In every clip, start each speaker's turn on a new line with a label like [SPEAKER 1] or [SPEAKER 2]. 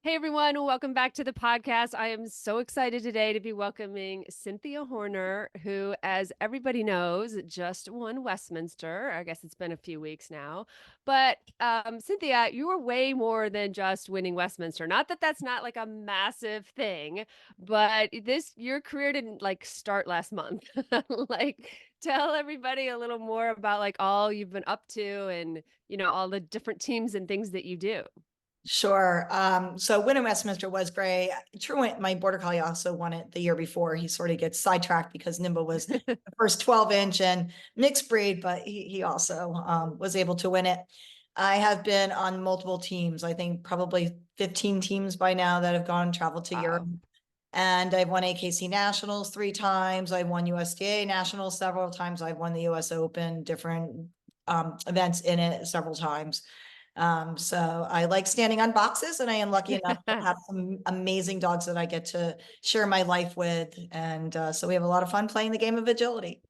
[SPEAKER 1] Hey everyone, welcome back to the podcast. I am so excited today to be welcoming Cynthia Horner, who, as everybody knows, just won Westminster. I guess it's been a few weeks now. But Cynthia, you were way more than just winning Westminster. Not that that's not like a massive thing, but your career didn't like start last month. Like, tell everybody a little more about like all you've been up to and, all the different teams and things that you do.
[SPEAKER 2] Sure. So winning Westminster was great. Truant, my border collie, also won it the year before. He sort of gets sidetracked because Nimble was the first 12-inch and mixed breed, but he also was able to win it. I have been on multiple teams. I think probably 15 teams by now that have traveled to Europe.
[SPEAKER 1] Wow.
[SPEAKER 2] And I've won AKC Nationals 3 times. I've won USDA Nationals several times. I've won the US Open, different events in it several times. So I like standing on boxes, and I am lucky enough to have some amazing dogs that I get to share my life with. And so we have a lot of fun playing the game of agility.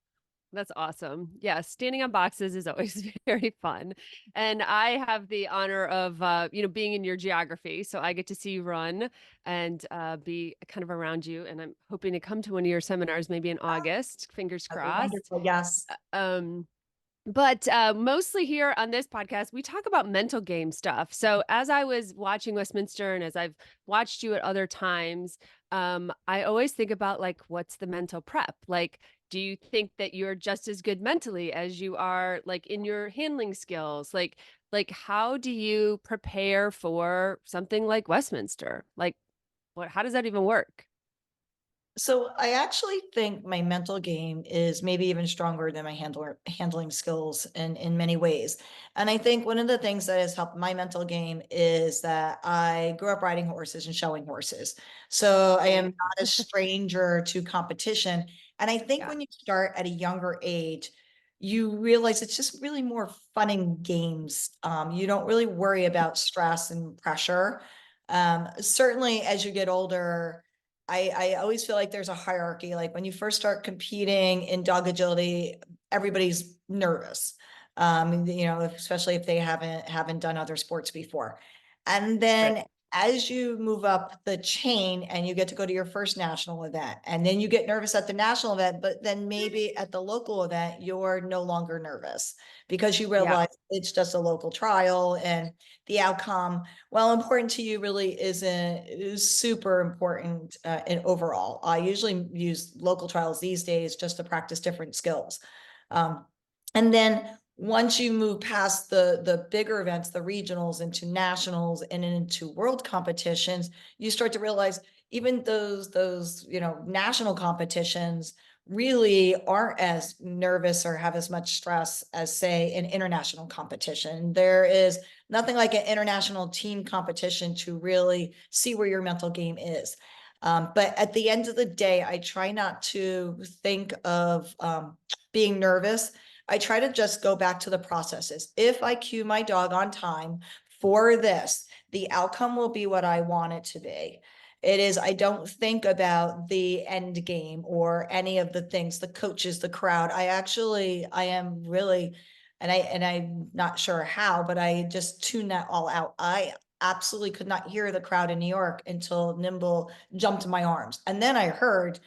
[SPEAKER 1] That's awesome. Yeah, standing on boxes is always very fun. And I have the honor of being in your geography. So I get to see you run and be kind of around you. And I'm hoping to come to one of your seminars maybe in August. Fingers
[SPEAKER 2] That'd be
[SPEAKER 1] crossed.
[SPEAKER 2] wonderful. Yes.
[SPEAKER 1] Um, but mostly here on this podcast, we talk about mental game stuff. So as I was watching Westminster and as I've watched you at other times, I always think about like, what's the mental prep? Like, do you think that you're just as good mentally as you are like in your handling skills? Like how do you prepare for something like Westminster? Like, how does that even work?
[SPEAKER 2] So I actually think my mental game is maybe even stronger than my handling skills in many ways. And I think one of the things that has helped my mental game is that I grew up riding horses and showing horses. So I am
[SPEAKER 1] Same.
[SPEAKER 2] not a stranger to competition. And I think
[SPEAKER 1] Yeah.
[SPEAKER 2] when you start at a younger age, you realize it's just really more fun and games. You don't really worry about stress and pressure. Certainly as you get older, I always feel like there's a hierarchy. Like when you first start competing in dog agility, everybody's nervous. Especially if they haven't done other sports before. And
[SPEAKER 1] Right.
[SPEAKER 2] then as you move up the chain and you get to go to your first national event, and then you get nervous at the national event, but then maybe at the local event, you're no longer nervous because you
[SPEAKER 1] Yeah.
[SPEAKER 2] realize it's just a local trial and the outcome, well, important to you really is super important in overall. I usually use local trials these days just to practice different skills. Um, and then once you move past the bigger events, the regionals into nationals and into world competitions, you start to realize even those national competitions really aren't as nervous or have as much stress as say an international competition. There is nothing like an international team competition to really see where your mental game is. But at the end of the day, I try not to think of being nervous. I try to just go back to the processes. If I cue my dog on time for this, the outcome will be what I want it to be. It is, I don't think about the end game or any of the things, the coaches, the crowd. I am really, I'm not sure how, but I just tune that all out. I absolutely could not hear the crowd in New York until Nimble jumped in my arms. And then I heard,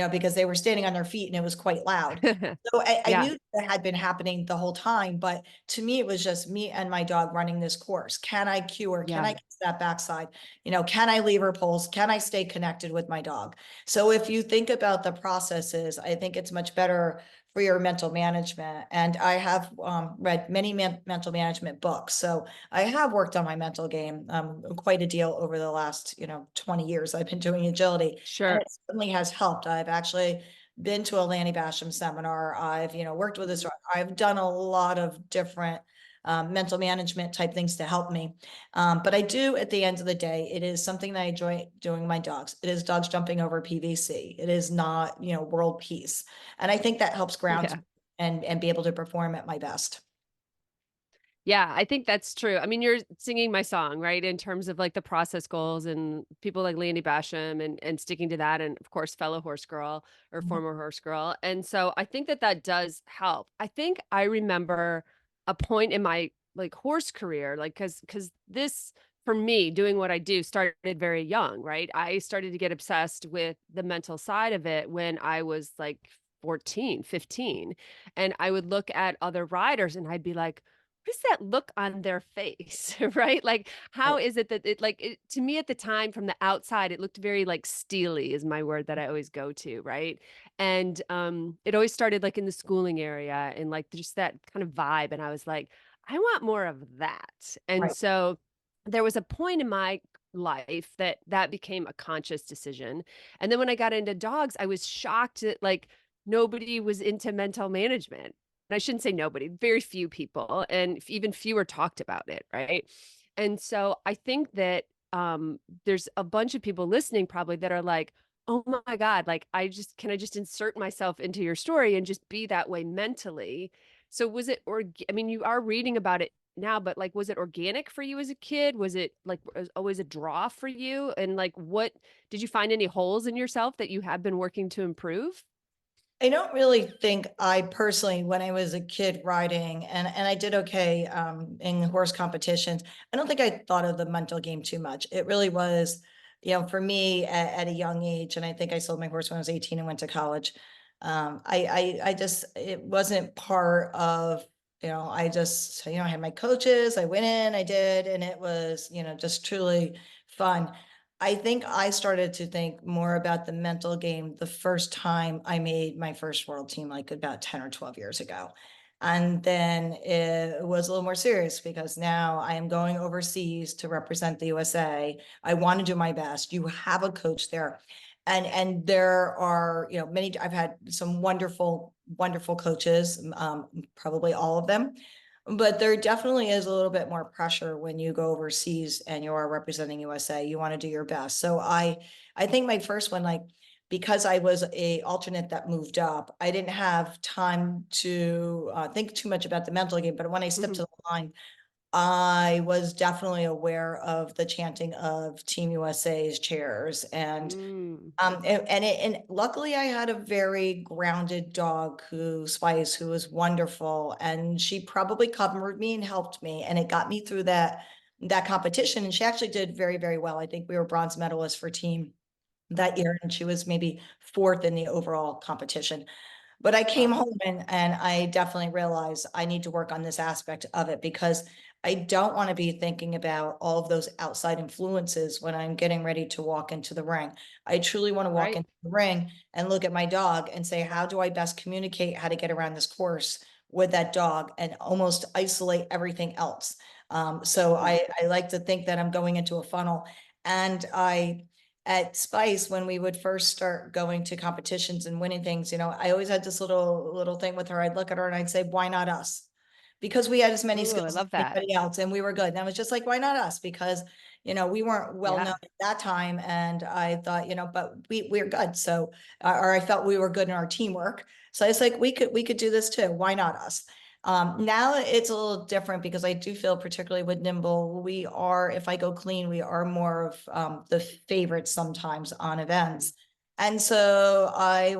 [SPEAKER 2] because they were standing on their feet and it was quite loud. So I
[SPEAKER 1] Yeah.
[SPEAKER 2] knew that had been happening the whole time, but to me, it was just me and my dog running this course. Can I cue her? Can
[SPEAKER 1] Yeah.
[SPEAKER 2] I get that backside? Can I leave her pulse? Can I stay connected with my dog? So if you think about the processes, I think it's much better for your mental management. And I have read many mental management books. So I have worked on my mental game quite a deal over the last, 20 years I've been doing agility. And
[SPEAKER 1] Sure.
[SPEAKER 2] it certainly has helped. I've actually been to a Lanny Basham seminar. I've, worked with this. I've done a lot of different mental management type things to help me. But I do, at the end of the day, it is something that I enjoy doing with my dogs. It is dogs jumping over PVC. It is not, world peace. And I think that helps ground
[SPEAKER 1] Yeah.
[SPEAKER 2] me and be able to perform at my best.
[SPEAKER 1] Yeah, I think that's true. I mean, you're singing my song, right? In terms of like the process goals and people like Landy Basham and sticking to that, and of course, fellow horse girl or
[SPEAKER 2] Mhm.
[SPEAKER 1] former horse girl. And so I think that that does help. I think I remember a point in my like horse career, like because this for me, doing what I do started very young, right? I started to get obsessed with the mental side of it when I was like 14, 15. And I would look at other riders and I'd be like, what is that look on their face? Right? Like, how is it that to me at the time from the outside, it looked very like steely is my word that I always go to, right? And it always started like in the schooling area and like just that kind of vibe. And I was like, I want more of that. And
[SPEAKER 2] Right.
[SPEAKER 1] so there was a point in my life that that became a conscious decision. And then when I got into dogs, I was shocked that like nobody was into mental management. And I shouldn't say nobody, very few people, and even fewer talked about it, right? And so I think that there's a bunch of people listening probably that are like, oh my God, like I just insert myself into your story and just be that way mentally? So was it, or I mean, you are reading about it now, but like, was it organic for you as a kid? Was it like was always a draw for you? And like, what did you find any holes in yourself that you have been working to improve?
[SPEAKER 2] I don't really think I personally, when I was a kid riding, and I did okay in horse competitions, I don't think I thought of the mental game too much. It really was, for me at a young age, and I think I sold my horse when I was 18 and went to college. I just, it wasn't part of, I just, I had my coaches, I went in, I did, and it was, just truly fun. I think I started to think more about the mental game the first time I made my first world team, like about 10 or 12 years ago. And then it was a little more serious because now I am going overseas to represent the USA. I want to do my best. You have a coach there. And there are, many, I've had some wonderful, wonderful coaches, probably all of them. But there definitely is a little bit more pressure when you go overseas and you are representing USA. You want to do your best. So I think my first one, like, because I was a alternate that moved up, I didn't have time to think too much about the mental game. But when I stepped
[SPEAKER 1] Mhm.
[SPEAKER 2] to the line, I was definitely aware of the chanting of Team USA's chairs and
[SPEAKER 1] Mm,
[SPEAKER 2] and luckily I had a very grounded dog who Spice, who was wonderful, and she probably covered me and helped me, and it got me through that competition. And she actually did very, very well. I think we were bronze medalists for team that
[SPEAKER 1] oh,
[SPEAKER 2] year, and she was maybe fourth in the overall competition. But I came
[SPEAKER 1] wow.
[SPEAKER 2] home and I definitely realized I need to work on this aspect of it because I don't want to be thinking about all of those outside influences when I'm getting ready to walk into the ring. I truly want to walk
[SPEAKER 1] Right.
[SPEAKER 2] into the ring and look at my dog and say, how do I best communicate how to get around this course with that dog and almost isolate everything else. So
[SPEAKER 1] Mm,
[SPEAKER 2] I like to think that I'm going into a funnel, and I at Spice, when we would first start going to competitions and winning things, I always had this little thing with her. I'd look at her and I'd say, why not us? Because we had as many
[SPEAKER 1] ooh, I
[SPEAKER 2] skills as
[SPEAKER 1] love that.
[SPEAKER 2] anybody else and we were good. And I was just like, why not us? Because, we weren't well known
[SPEAKER 1] Yeah.
[SPEAKER 2] at that time. And I thought, but we're good. So, or I felt we were good in our teamwork. So it's like, we could do this too. Why not us? Now it's a little different because I do feel, particularly with Nimble, we are, if I go clean, we are more of the favorites sometimes on
[SPEAKER 1] Mm,
[SPEAKER 2] events. And so I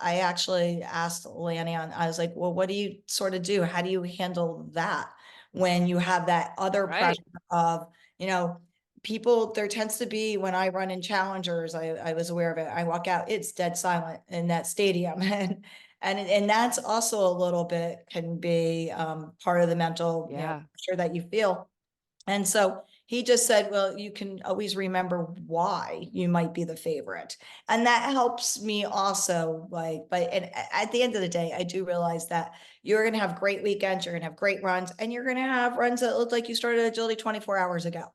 [SPEAKER 2] actually asked Lanny I was like, well, what do you sort of do? How do you handle that when you have that other pressure
[SPEAKER 1] right.
[SPEAKER 2] of, you know, people, there tends to be when I run in challengers, I was aware of it. I walk out, it's dead silent in that stadium. And that's also a little bit can be part of the mental,
[SPEAKER 1] Yeah.
[SPEAKER 2] pressure that you feel. And so he just said, well, you can always remember why you might be the favorite. And that helps me also, like, but and at the end of the day, I do realize that you're gonna have great weekends, you're gonna have great runs, and you're gonna have runs that look like you started agility 24 hours ago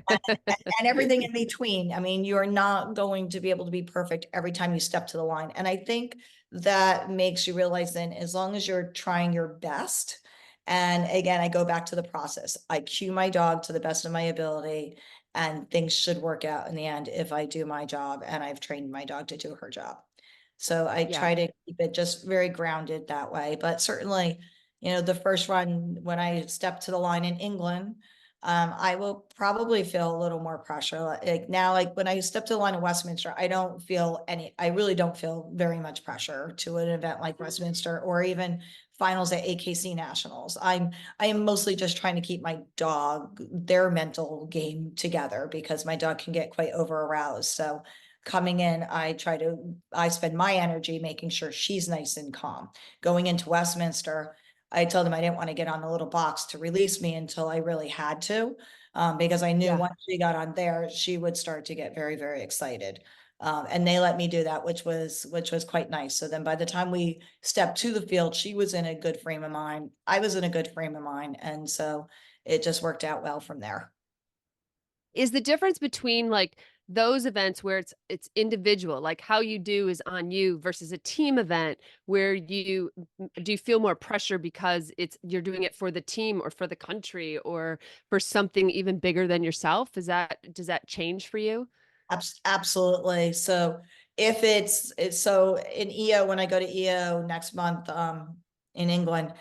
[SPEAKER 2] and everything in between. I mean, you're not going to be able to be perfect every time you step to the line. And I think that makes you realize then, as long as you're trying your best, and again, I go back to the process. I cue my dog to the best of my ability, and things should work out in the end if I do my job and I've trained my dog to do her job. So I
[SPEAKER 1] Yeah.
[SPEAKER 2] try to keep it just very grounded that way. But certainly, the first run when I stepped to the line in England, I will probably feel a little more pressure. Like now, like when I step to the line in Westminster, I really don't feel very much pressure to an event like Westminster or even finals at AKC nationals. I am mostly just trying to keep my dog, their mental game together, because my dog can get quite over aroused. So coming in, I spend my energy making sure she's nice and calm. Going into Westminster, I told them I didn't want to get on the little box to release me until I really had to, because I knew
[SPEAKER 1] Yeah.
[SPEAKER 2] once she got on there, she would start to get very, very excited. And they let me do that, which was quite nice. So then by the time we stepped to the field, she was in a good frame of mind. I was in a good frame of mind. And so it just worked out well from there.
[SPEAKER 1] Is the difference between like those events where it's individual, like how you do is on you versus a team event where do you feel more pressure because it's you're doing it for the team or for the country or for something even bigger than yourself? Does that change for you?
[SPEAKER 2] Absolutely. So if it's so in EO, when I go to EO next month, in England,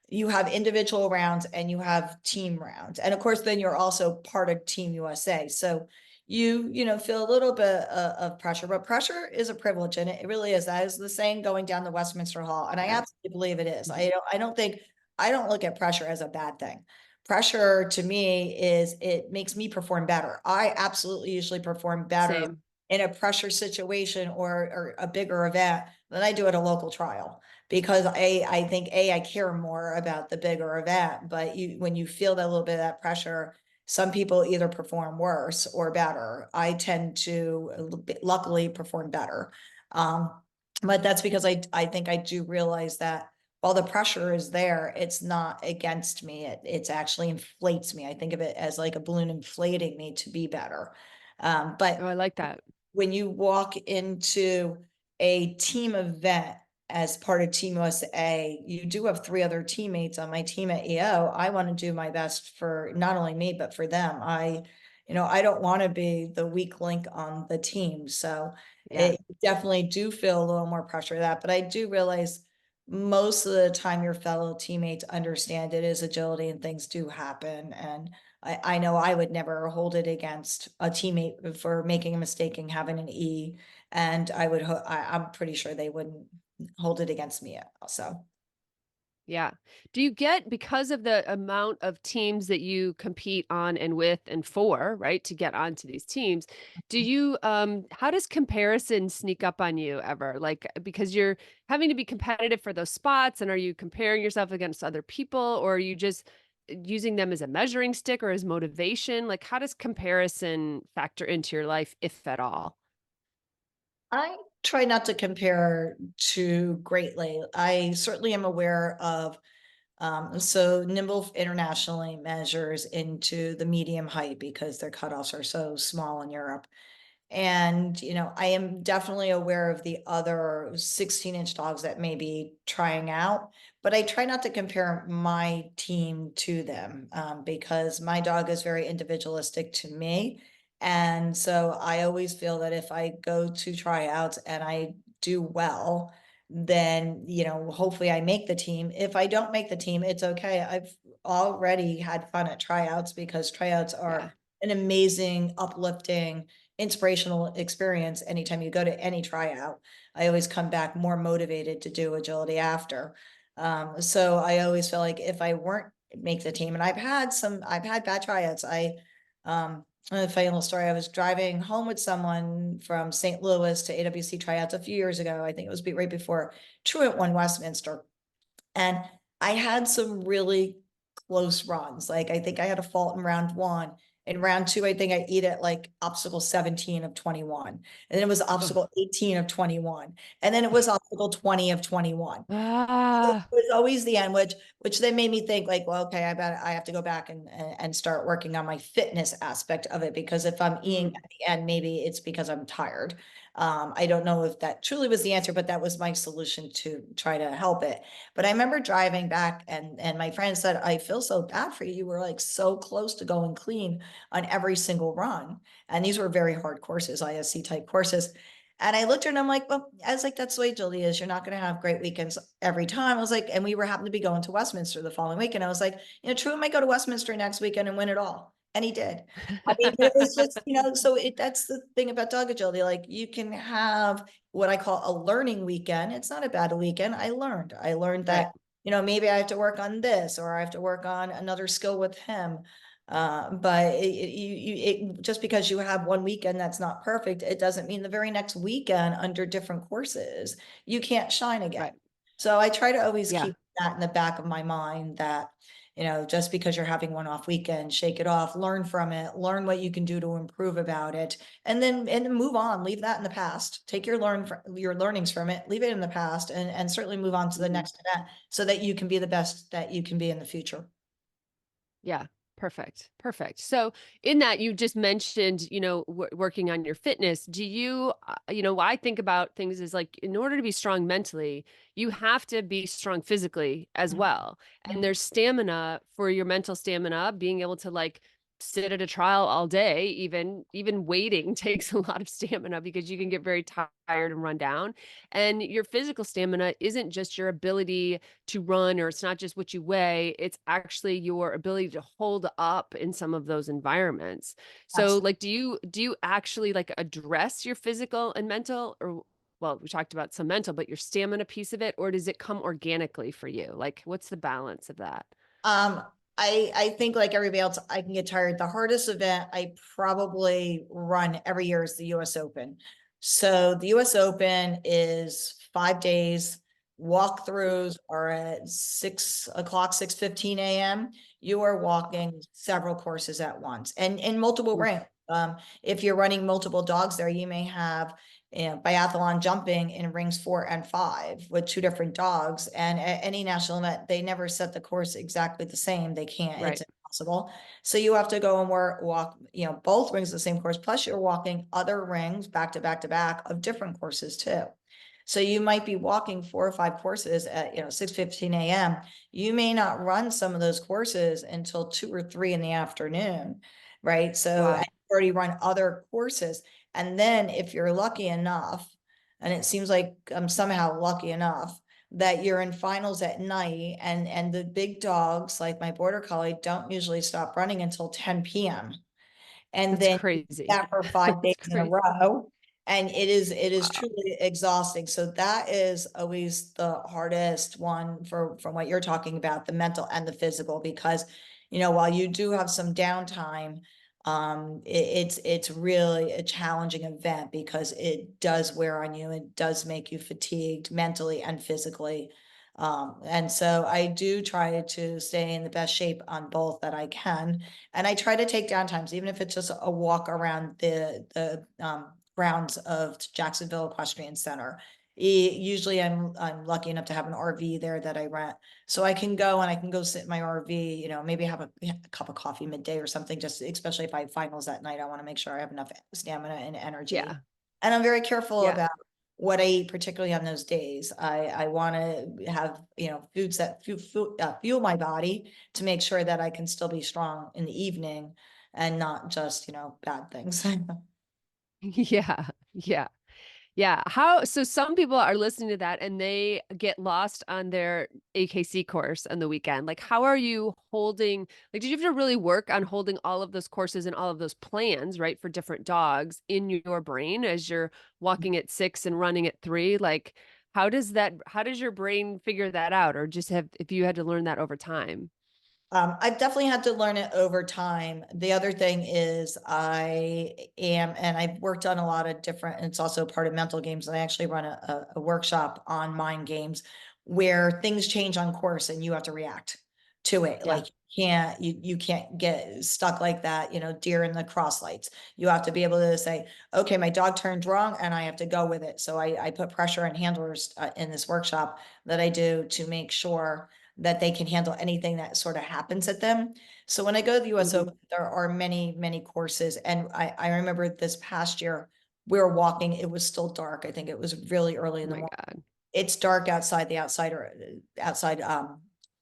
[SPEAKER 2] you have individual rounds and you have team rounds. And of course, then you're also part of Team USA. So you know, feel a little bit of pressure, but pressure is a privilege. And it really is. That is the saying going down the Westminster Hall. And I
[SPEAKER 1] Yeah.
[SPEAKER 2] absolutely believe it is.
[SPEAKER 1] Mhm.
[SPEAKER 2] I don't look at pressure as a bad thing. Pressure to me is it makes me perform better. I absolutely usually perform better
[SPEAKER 1] Same.
[SPEAKER 2] in a pressure situation or a bigger event than I do at a local trial, because I think I care more about the bigger event. But when you feel that little bit of that pressure, some people either perform worse or better. I tend to luckily perform better. Um, but that's because I think I do realize that while the pressure is there, it's not against me. It's actually inflates me. I think of it as like a balloon inflating me to be better.
[SPEAKER 1] Oh,
[SPEAKER 2] But
[SPEAKER 1] I like that.
[SPEAKER 2] when you walk into a team event as part of Team USA, you do have three other teammates on my team at EO. I want to do my best for not only me, but for them. I don't want to be the weak link on the team. So
[SPEAKER 1] Yeah.
[SPEAKER 2] it definitely do feel a little more pressure of that, but I do realize most of the time your fellow teammates understand it is agility and things do happen. And I know I would never hold it against a teammate for making a mistake and having an E, and I'm pretty sure they wouldn't hold it against me also.
[SPEAKER 1] Yeah. Do you get because of the amount of teams that you compete on and with and for, right, to get onto these teams, do you how does comparison sneak up on you ever? Like because you're having to be competitive for those spots and are you comparing yourself against other people or are you just using them as a measuring stick or as motivation? Like how does comparison factor into your life if at all?
[SPEAKER 2] I try not to compare too greatly. I certainly am aware of, so Nimble internationally measures into the medium height because their cutoffs are so small in Europe. And, I am definitely aware of the other 16-inch dogs that may be trying out, but I try not to compare my team to them, because my dog is very individualistic to me. And so I always feel that if I go to tryouts and I do well, then, hopefully I make the team. If I don't make the team, it's okay. I've already had fun at tryouts because tryouts
[SPEAKER 1] Yeah.
[SPEAKER 2] are an amazing, uplifting, inspirational experience anytime you go to any tryout. I always come back more motivated to do agility after. So I always feel like if I weren't make the team, and I've had bad tryouts. A funny little story. I was driving home with someone from St. Louis to AWC tryouts a few years ago. I think it was right before Truant won Westminster. And I had some really close runs. Like I think I had a fault in round one. In round two, I think I eat it like obstacle 17 of 21. And then it was
[SPEAKER 1] Ugh.
[SPEAKER 2] obstacle 18 of 21. And then it was obstacle 20 of 21. It
[SPEAKER 1] Ah,
[SPEAKER 2] was always the end, which then made me think like, well, okay, I have to go back and start working on my fitness aspect of it, because if I'm eating
[SPEAKER 1] mm,
[SPEAKER 2] at the end, maybe it's because I'm tired. I don't know if that truly was the answer, but that was my solution to try to help it. But I remember driving back and my friend said, I feel so bad for you. You were like so close to going clean on every single run. And these were very hard courses, ISC type courses. And I looked at her and I'm like, well, I was like, that's the way Julie is. You're not going to have great weekends every time. I was like, and we were happened to be going to Westminster the following week. And I was like, True might go to Westminster next weekend and win it all. And he did. I mean, it was just, so that's the thing about dog agility. Like you can have what I call a learning weekend. It's not a bad weekend. I learned
[SPEAKER 1] right.
[SPEAKER 2] that maybe I have to work on this, or I have to work on another skill with him. But just because you have one weekend that's not perfect, it doesn't mean the very next weekend under different courses, you can't shine again.
[SPEAKER 1] Right.
[SPEAKER 2] So I try to always
[SPEAKER 1] Yeah.
[SPEAKER 2] keep that in the back of my mind that, just because you're having one off weekend, shake it off, learn from it, learn what you can do to improve about it, and then move on, leave that in the past, take your learnings from it, leave it in the past, and certainly move on to the
[SPEAKER 1] Mhm.
[SPEAKER 2] next event so that you can be the best that you can be in the future.
[SPEAKER 1] Yeah. Perfect. Perfect. So, in that you just mentioned, working on your fitness. Do you, I think about things as like, in order to be strong mentally, you have to be strong physically as well. And there's stamina for your mental stamina, being able to like sit at a trial all day, even waiting takes a lot of stamina because you can get very tired and run down. And your physical stamina isn't just your ability to run, or it's not just what you weigh, it's actually your ability to hold up in some of those environments. So
[SPEAKER 2] Absolutely.
[SPEAKER 1] like do you actually like address your physical and mental, or well, we talked about some mental, but your stamina piece of it, or does it come organically for you? Like what's the balance of that?
[SPEAKER 2] Um, I think like everybody else, I can get tired. The hardest event I probably run every year is the US Open. So the US Open is 5 days. Walkthroughs are at 6 o'clock, 6:15 a.m. You are walking several courses at once and in multiple
[SPEAKER 1] Oof.
[SPEAKER 2] ranks. If you're running multiple dogs there, you may have biathlon jumping in rings 4 and 5 with two different dogs. And at any national event, they never set the course exactly the same. They can't, it's
[SPEAKER 1] Right.
[SPEAKER 2] impossible. So you have to go and walk, both rings the same course. Plus you're walking other rings back to back to back of different courses too. So you might be walking 4 or 5 courses at, 6:15 a.m. You may not run some of those courses until 2 or 3 in the afternoon, right? So and
[SPEAKER 1] Wow.
[SPEAKER 2] you've already run other courses. And then if you're lucky enough, and it seems like I'm somehow lucky enough that you're in finals at night, and the big dogs like my border collie don't usually stop running until 10 p.m. And
[SPEAKER 1] That's
[SPEAKER 2] then
[SPEAKER 1] crazy.
[SPEAKER 2] that for 5 days
[SPEAKER 1] That's
[SPEAKER 2] in a
[SPEAKER 1] crazy.
[SPEAKER 2] row. And it is
[SPEAKER 1] Wow.
[SPEAKER 2] truly exhausting. So that is always the hardest one from what you're talking about, the mental and the physical, because while you do have some downtime, it's really a challenging event because it does wear on you. It does make you fatigued mentally and physically. And so I do try to stay in the best shape on both that I can. And I try to take down times, even if it's just a walk around the grounds of Jacksonville Equestrian Center. Usually I'm lucky enough to have an RV there that I rent. So I can go and I can go sit in my RV, maybe have a cup of coffee midday or something, just especially if I have finals that night. I want to make sure I have enough stamina and energy.
[SPEAKER 1] Yeah.
[SPEAKER 2] And I'm very careful
[SPEAKER 1] Yeah.
[SPEAKER 2] about what I eat, particularly on those days. I want to have, foods that fuel my body to make sure that I can still be strong in the evening and not just, bad things.
[SPEAKER 1] Yeah. Yeah. Yeah. So some people are listening to that and they get lost on their AKC course on the weekend. Like, how are you holding, like, did you have to really work on holding all of those courses and all of those plans, right, for different dogs in your brain as you're walking at 6 and running at 3? Like, how does your brain figure that out? Or just if you had to learn that over time?
[SPEAKER 2] I've definitely had to learn it over time. The other thing is and I've worked on a lot of different, and it's also part of mental games. And I actually run a workshop on mind games where things change on course and you have to react to it.
[SPEAKER 1] Yeah.
[SPEAKER 2] Like you can't get stuck like that, deer in the cross lights. You have to be able to say, okay, my dog turned wrong and I have to go with it. So I put pressure on handlers in this workshop that I do to make sure that they can handle anything that sort of happens at them. So when I go to the US
[SPEAKER 1] Mhm.
[SPEAKER 2] Open, there are many, many courses. And I remember this past year, we were walking, it was still dark. I think it was really early
[SPEAKER 1] Oh
[SPEAKER 2] in the
[SPEAKER 1] my
[SPEAKER 2] morning.
[SPEAKER 1] God.
[SPEAKER 2] It's dark outside. The outside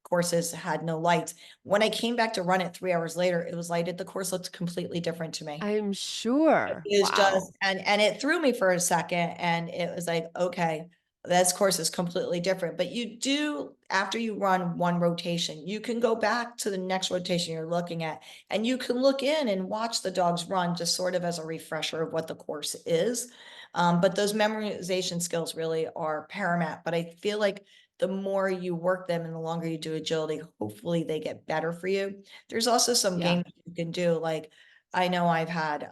[SPEAKER 2] courses had no lights. When I came back to run it 3 hours later, it was lighted. The course looked completely different to me.
[SPEAKER 1] I'm sure.
[SPEAKER 2] It was
[SPEAKER 1] Wow.
[SPEAKER 2] just, and it threw me for a second, and it was like, okay, this course is completely different. But you do, after you run one rotation, you can go back to the next rotation you're looking at, and you can look in and watch the dogs run just sort of as a refresher of what the course is. But those memorization skills really are paramount. But I feel like the more you work them and the longer you do agility, hopefully they get better for you. There's also some
[SPEAKER 1] Yeah.
[SPEAKER 2] games you can do. Like I know I've had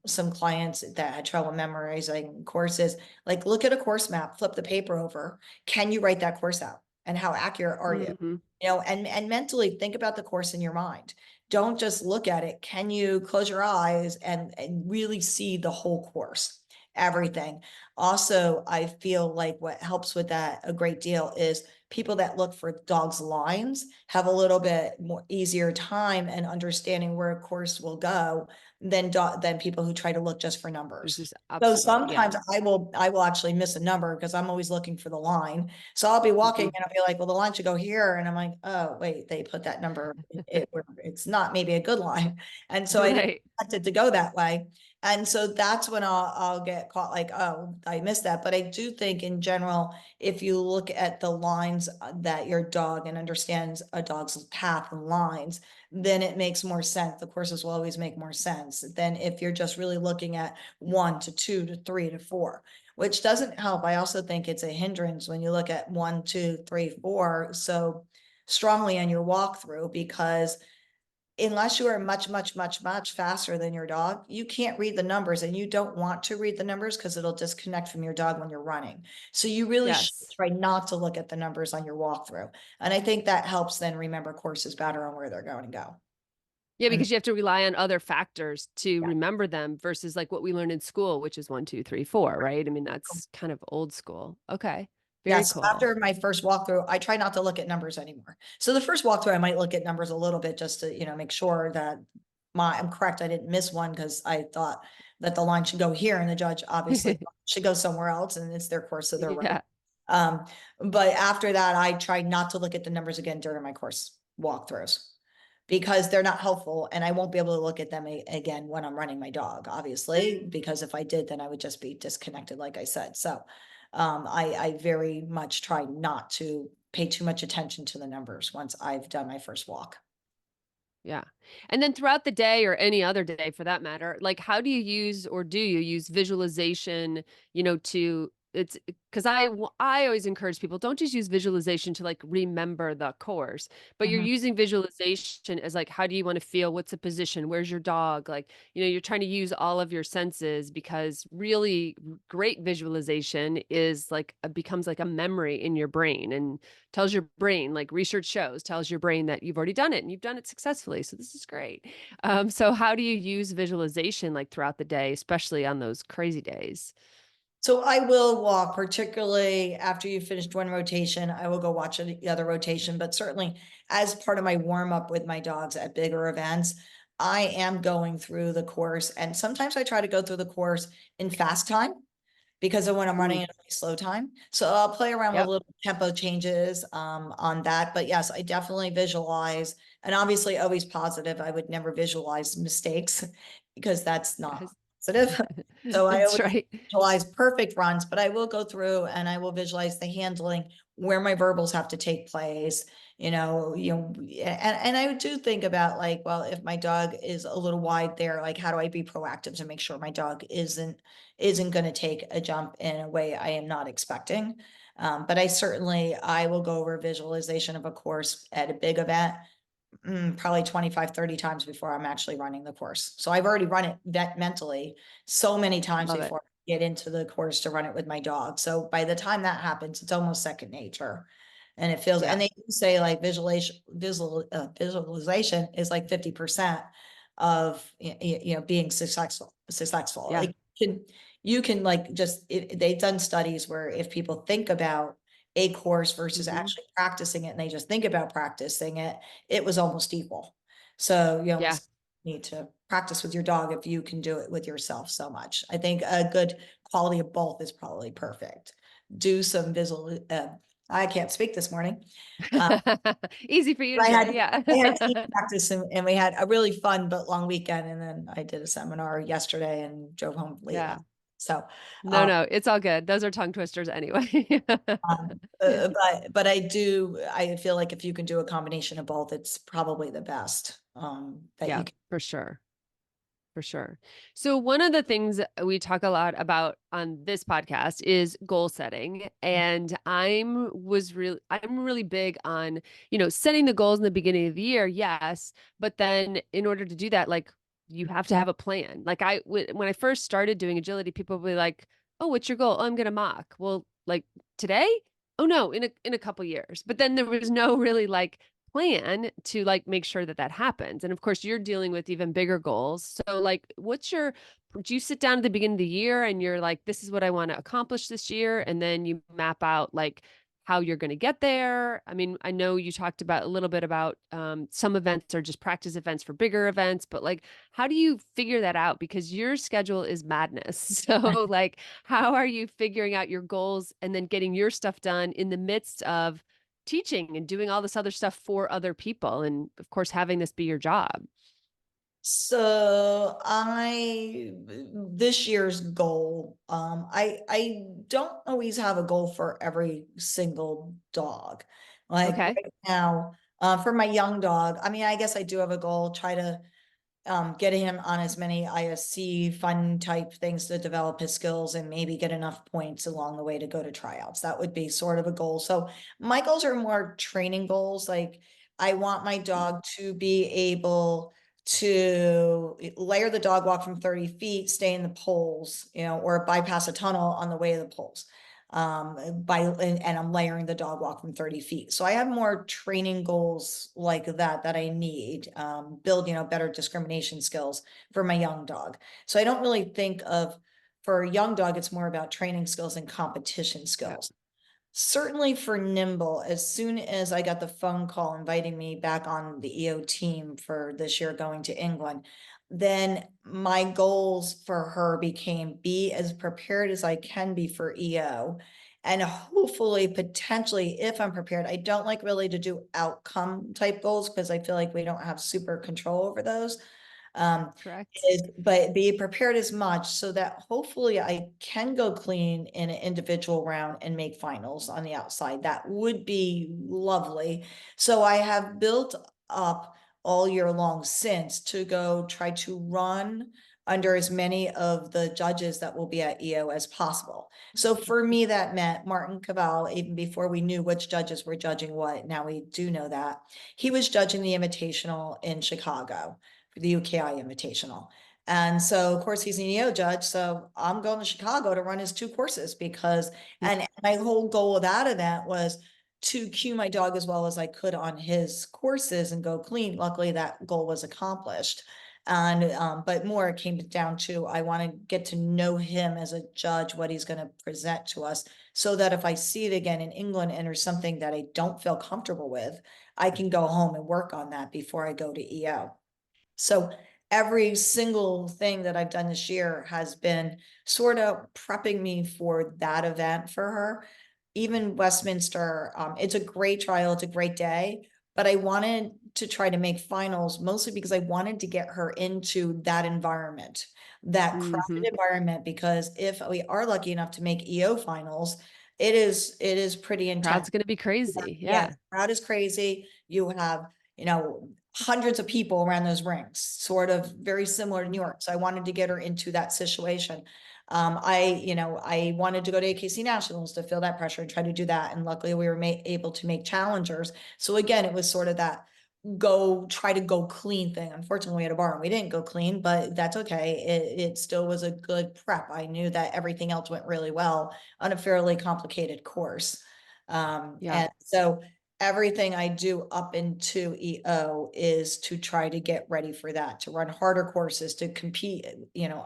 [SPEAKER 2] some clients that had trouble memorizing courses. Like look at a course map, flip the paper over. Can you write that course out? And how accurate are you?
[SPEAKER 1] Hmm.
[SPEAKER 2] You know, and mentally think about the course in your mind. Don't just look at it. Can you close your eyes and really see the whole course, everything? Also, I feel like what helps with that a great deal is people that look for dogs' lines have a little bit more easier time and understanding where a course will go than people who try to look just for
[SPEAKER 1] There's
[SPEAKER 2] numbers.
[SPEAKER 1] this
[SPEAKER 2] So
[SPEAKER 1] obstacle. Yeah.
[SPEAKER 2] sometimes I will actually miss a number because I'm always looking for the line. So I'll be walking
[SPEAKER 1] Hmm.
[SPEAKER 2] and I'll be like, well, the line should go here. And I'm like, oh, wait, they put that number, it's not maybe a good line. And so I didn't
[SPEAKER 1] Right.
[SPEAKER 2] want it to go that way. And so that's when I'll get caught like, oh, I missed that. But I do think in general, if you look at the lines that your dog and understands a dog's path and lines, then it makes more sense. The courses will always make more sense than if you're just really looking at 1 to 2 to 3 to 4, which doesn't help. I also think it's a hindrance when you look at 1, 2, 3, 4 so strongly on your walkthrough, because unless you are much faster than your dog, you can't read the numbers, and you don't want to read the numbers because it'll disconnect from your dog when you're running. So you really should
[SPEAKER 1] Yes.
[SPEAKER 2] try not to look at the numbers on your walkthrough. And I think that helps then remember courses better on where they're going to go.
[SPEAKER 1] Yeah,
[SPEAKER 2] And
[SPEAKER 1] because you have to rely on other factors to
[SPEAKER 2] yeah.
[SPEAKER 1] remember them versus like what we learned in school, which is 1, 2, 3, 4, right? I mean, that's kind of old school. Okay. Very
[SPEAKER 2] Yes,
[SPEAKER 1] cool.
[SPEAKER 2] after my first walkthrough, I try not to look at numbers anymore. So the first walkthrough, I might look at numbers a little bit just to, make sure that I'm correct. I didn't miss one because I thought that the line should go here and the judge obviously should go somewhere else and it's their course, so they're right.
[SPEAKER 1] Yeah.
[SPEAKER 2] Um, but after that, I try not to look at the numbers again during my course walkthroughs because they're not helpful and I won't be able to look at them again when I'm running my dog, obviously, because if I did, then I would just be disconnected, like I said. So I very much try not to pay too much attention to the numbers once I've done my first walk.
[SPEAKER 1] Yeah. And then throughout the day or any other day for that matter, like how do you use or do you use visualization, to it's because I always encourage people don't just use visualization to like remember the course, but you're
[SPEAKER 2] Mhm.
[SPEAKER 1] using visualization as like how do you want to feel? What's the position? Where's your dog? Like, you're trying to use all of your senses because really great visualization is like becomes like a memory in your brain and tells your brain, like research shows, tells your brain that you've already done it and you've done it successfully. So this is great. So how do you use visualization like throughout the day, especially on those crazy days?
[SPEAKER 2] So I will walk, particularly after you finished one rotation. I will go watch the other rotation, but certainly as part of my warm up with my dogs at bigger events, I am going through the course. And sometimes I try to go through the course in fast time because of when I'm running
[SPEAKER 1] Mm,
[SPEAKER 2] in a really slow time. So I'll play around with
[SPEAKER 1] yep.
[SPEAKER 2] little tempo changes on that. But yes, I definitely visualize, and obviously always positive. I would never visualize mistakes because that's not
[SPEAKER 1] Yes.
[SPEAKER 2] positive. So I
[SPEAKER 1] That's
[SPEAKER 2] always
[SPEAKER 1] right.
[SPEAKER 2] visualize perfect runs, but I will go through and I will visualize the handling, where my verbals have to take place, and I do think about like, well, if my dog is a little wide there, like how do I be proactive to make sure my dog isn't going to take a jump in a way I am not expecting. But I will go over visualization of a course at a big event, probably 25, 30 times before I'm actually running the course. So I've already run it mentally so many times
[SPEAKER 1] Love it.
[SPEAKER 2] before I get into the course to run it with my dog. So by the time that happens, it's almost second nature. And it feels, and
[SPEAKER 1] Yeah.
[SPEAKER 2] they do say like visualization is like 50% of, being successful.
[SPEAKER 1] Yeah.
[SPEAKER 2] Like you can like they've done studies where if people think about a course versus
[SPEAKER 1] Hmm.
[SPEAKER 2] actually practicing it and they just think about practicing it, it was almost equal. So you
[SPEAKER 1] Yeah.
[SPEAKER 2] almost need to practice with your dog if you can do it with yourself so much. I think a good quality of both is probably perfect. Do some visual. I can't speak this morning. Uh,
[SPEAKER 1] Easy for you to
[SPEAKER 2] I had
[SPEAKER 1] say. Yeah.
[SPEAKER 2] I had team practice and we had a really fun but long weekend. And then I did a seminar yesterday and drove home late
[SPEAKER 1] Yeah.
[SPEAKER 2] last. So,
[SPEAKER 1] No,
[SPEAKER 2] um,
[SPEAKER 1] no, it's all good. Those are tongue twisters anyway.
[SPEAKER 2] but I feel like if you can do a combination of both, it's probably the best that
[SPEAKER 1] Yeah,
[SPEAKER 2] you can.
[SPEAKER 1] for sure. For sure. So one of the things that we talk a lot about on this podcast is goal setting. And I'm really big on, setting the goals in the beginning of the year, yes, but then in order to do that, like you have to have a plan. Like when I first started doing agility, people would be like, "Oh, what's your goal?" "Oh, I'm going to mock." Well, like today? Oh no, in a couple years. But then there was no really like plan to like make sure that that happens. And of course, you're dealing with even bigger goals. So, like, do you sit down at the beginning of the year and you're like, this is what I want to accomplish this year? And then you map out like how you're going to get there. I mean, I know you talked about a little bit about some events are just practice events for bigger events, but like, how do you figure that out? Because your schedule is madness. So, like, how are you figuring out your goals and then getting your stuff done in the midst of teaching and doing all this other stuff for other people and of course having this be your job?
[SPEAKER 2] So this year's goal, I don't always have a goal for every single dog. Like
[SPEAKER 1] Okay.
[SPEAKER 2] right now, for my young dog, I mean, I guess I do have a goal, try to get him on as many ISC fun type things to develop his skills and maybe get enough points along the way to go to tryouts. That would be sort of a goal. So my goals are more training goals. Like I want my dog to be able to layer the dog walk from 30 feet, stay in the poles, or bypass a tunnel on the way to the poles. And I'm layering the dog walk from 30 feet. So I have more training goals like that I need, build, better discrimination skills for my young dog. So I don't really think of, for a young dog, it's more about training skills and competition
[SPEAKER 1] Yeah.
[SPEAKER 2] skills. Certainly for Nimble, as soon as I got the phone call inviting me back on the EO team for this year going to England, then my goals for her became be as prepared as I can be for EO. And hopefully, potentially, if I'm prepared, I don't like really to do outcome type goals because I feel like we don't have super control over those. Um,
[SPEAKER 1] Correct.
[SPEAKER 2] but be prepared as much so that hopefully I can go clean in an individual round and make finals on the outside. That would be lovely. So I have built up all year long since to go try to run under as many of the judges that will be at EO as possible. So for me, that meant Martin Cavell, even before we knew which judges were judging what, now we do know that, he was judging the Invitational in Chicago, the UKI Invitational. And so, of course, he's an EO judge. So I'm going to Chicago to run his two courses because, and my whole goal of that event was to cue my dog as well as I could on his courses and go clean. Luckily, that goal was accomplished. And, but more it came down to, I want to get to know him as a judge, what he's going to present to us, so that if I see it again in England and there's something that I don't feel comfortable with, I can go home and work on that before I go to EO. So every single thing that I've done this year has been sort of prepping me for that event for her. Even Westminster, it's a great trial, it's a great day, but I wanted to try to make finals mostly because I wanted to get her into that environment, that
[SPEAKER 1] Mm-hmm.
[SPEAKER 2] crowded environment, because if we are lucky enough to make EO finals, it is pretty intense.
[SPEAKER 1] Crowd's going to be crazy.
[SPEAKER 2] Yeah,
[SPEAKER 1] Yeah.
[SPEAKER 2] crowd is crazy. You have, hundreds of people around those rinks, sort of very similar to New York. So I wanted to get her into that situation. I wanted to go to AKC Nationals to feel that pressure and try to do that. And luckily we were able to make challengers. So again, it was sort of that try to go clean thing. Unfortunately, we had a bar and we didn't go clean, but that's okay. It still was a good prep. I knew that everything else went really well on a fairly complicated course.
[SPEAKER 1] Yeah.
[SPEAKER 2] And so everything I do up into EO is to try to get ready for that, to run harder courses, to compete,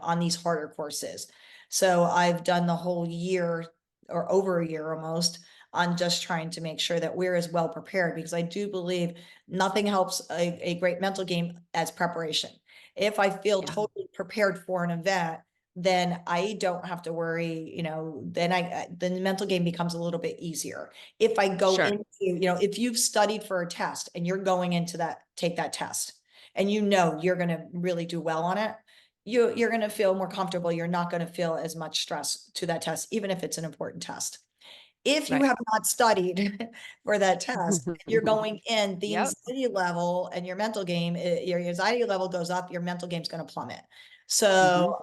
[SPEAKER 2] on these harder courses. So I've done the whole year or over a year almost on just trying to make sure that we're as well prepared, because I do believe nothing helps a great mental game as preparation. If I feel
[SPEAKER 1] Yeah.
[SPEAKER 2] totally prepared for an event, then I don't have to worry, then the mental game becomes a little bit easier. If I go
[SPEAKER 1] Sure.
[SPEAKER 2] into, if you've studied for a test and you're going into take that test and you're going to really do well on it, you're going to feel more comfortable. You're not going to feel as much stress to that test, even if it's an important test. If you
[SPEAKER 1] Right.
[SPEAKER 2] have not studied for that test, you're going in, the
[SPEAKER 1] Yep.
[SPEAKER 2] anxiety level and your mental game, your anxiety level goes up, your mental game's going to plummet.
[SPEAKER 1] Hmm.
[SPEAKER 2] So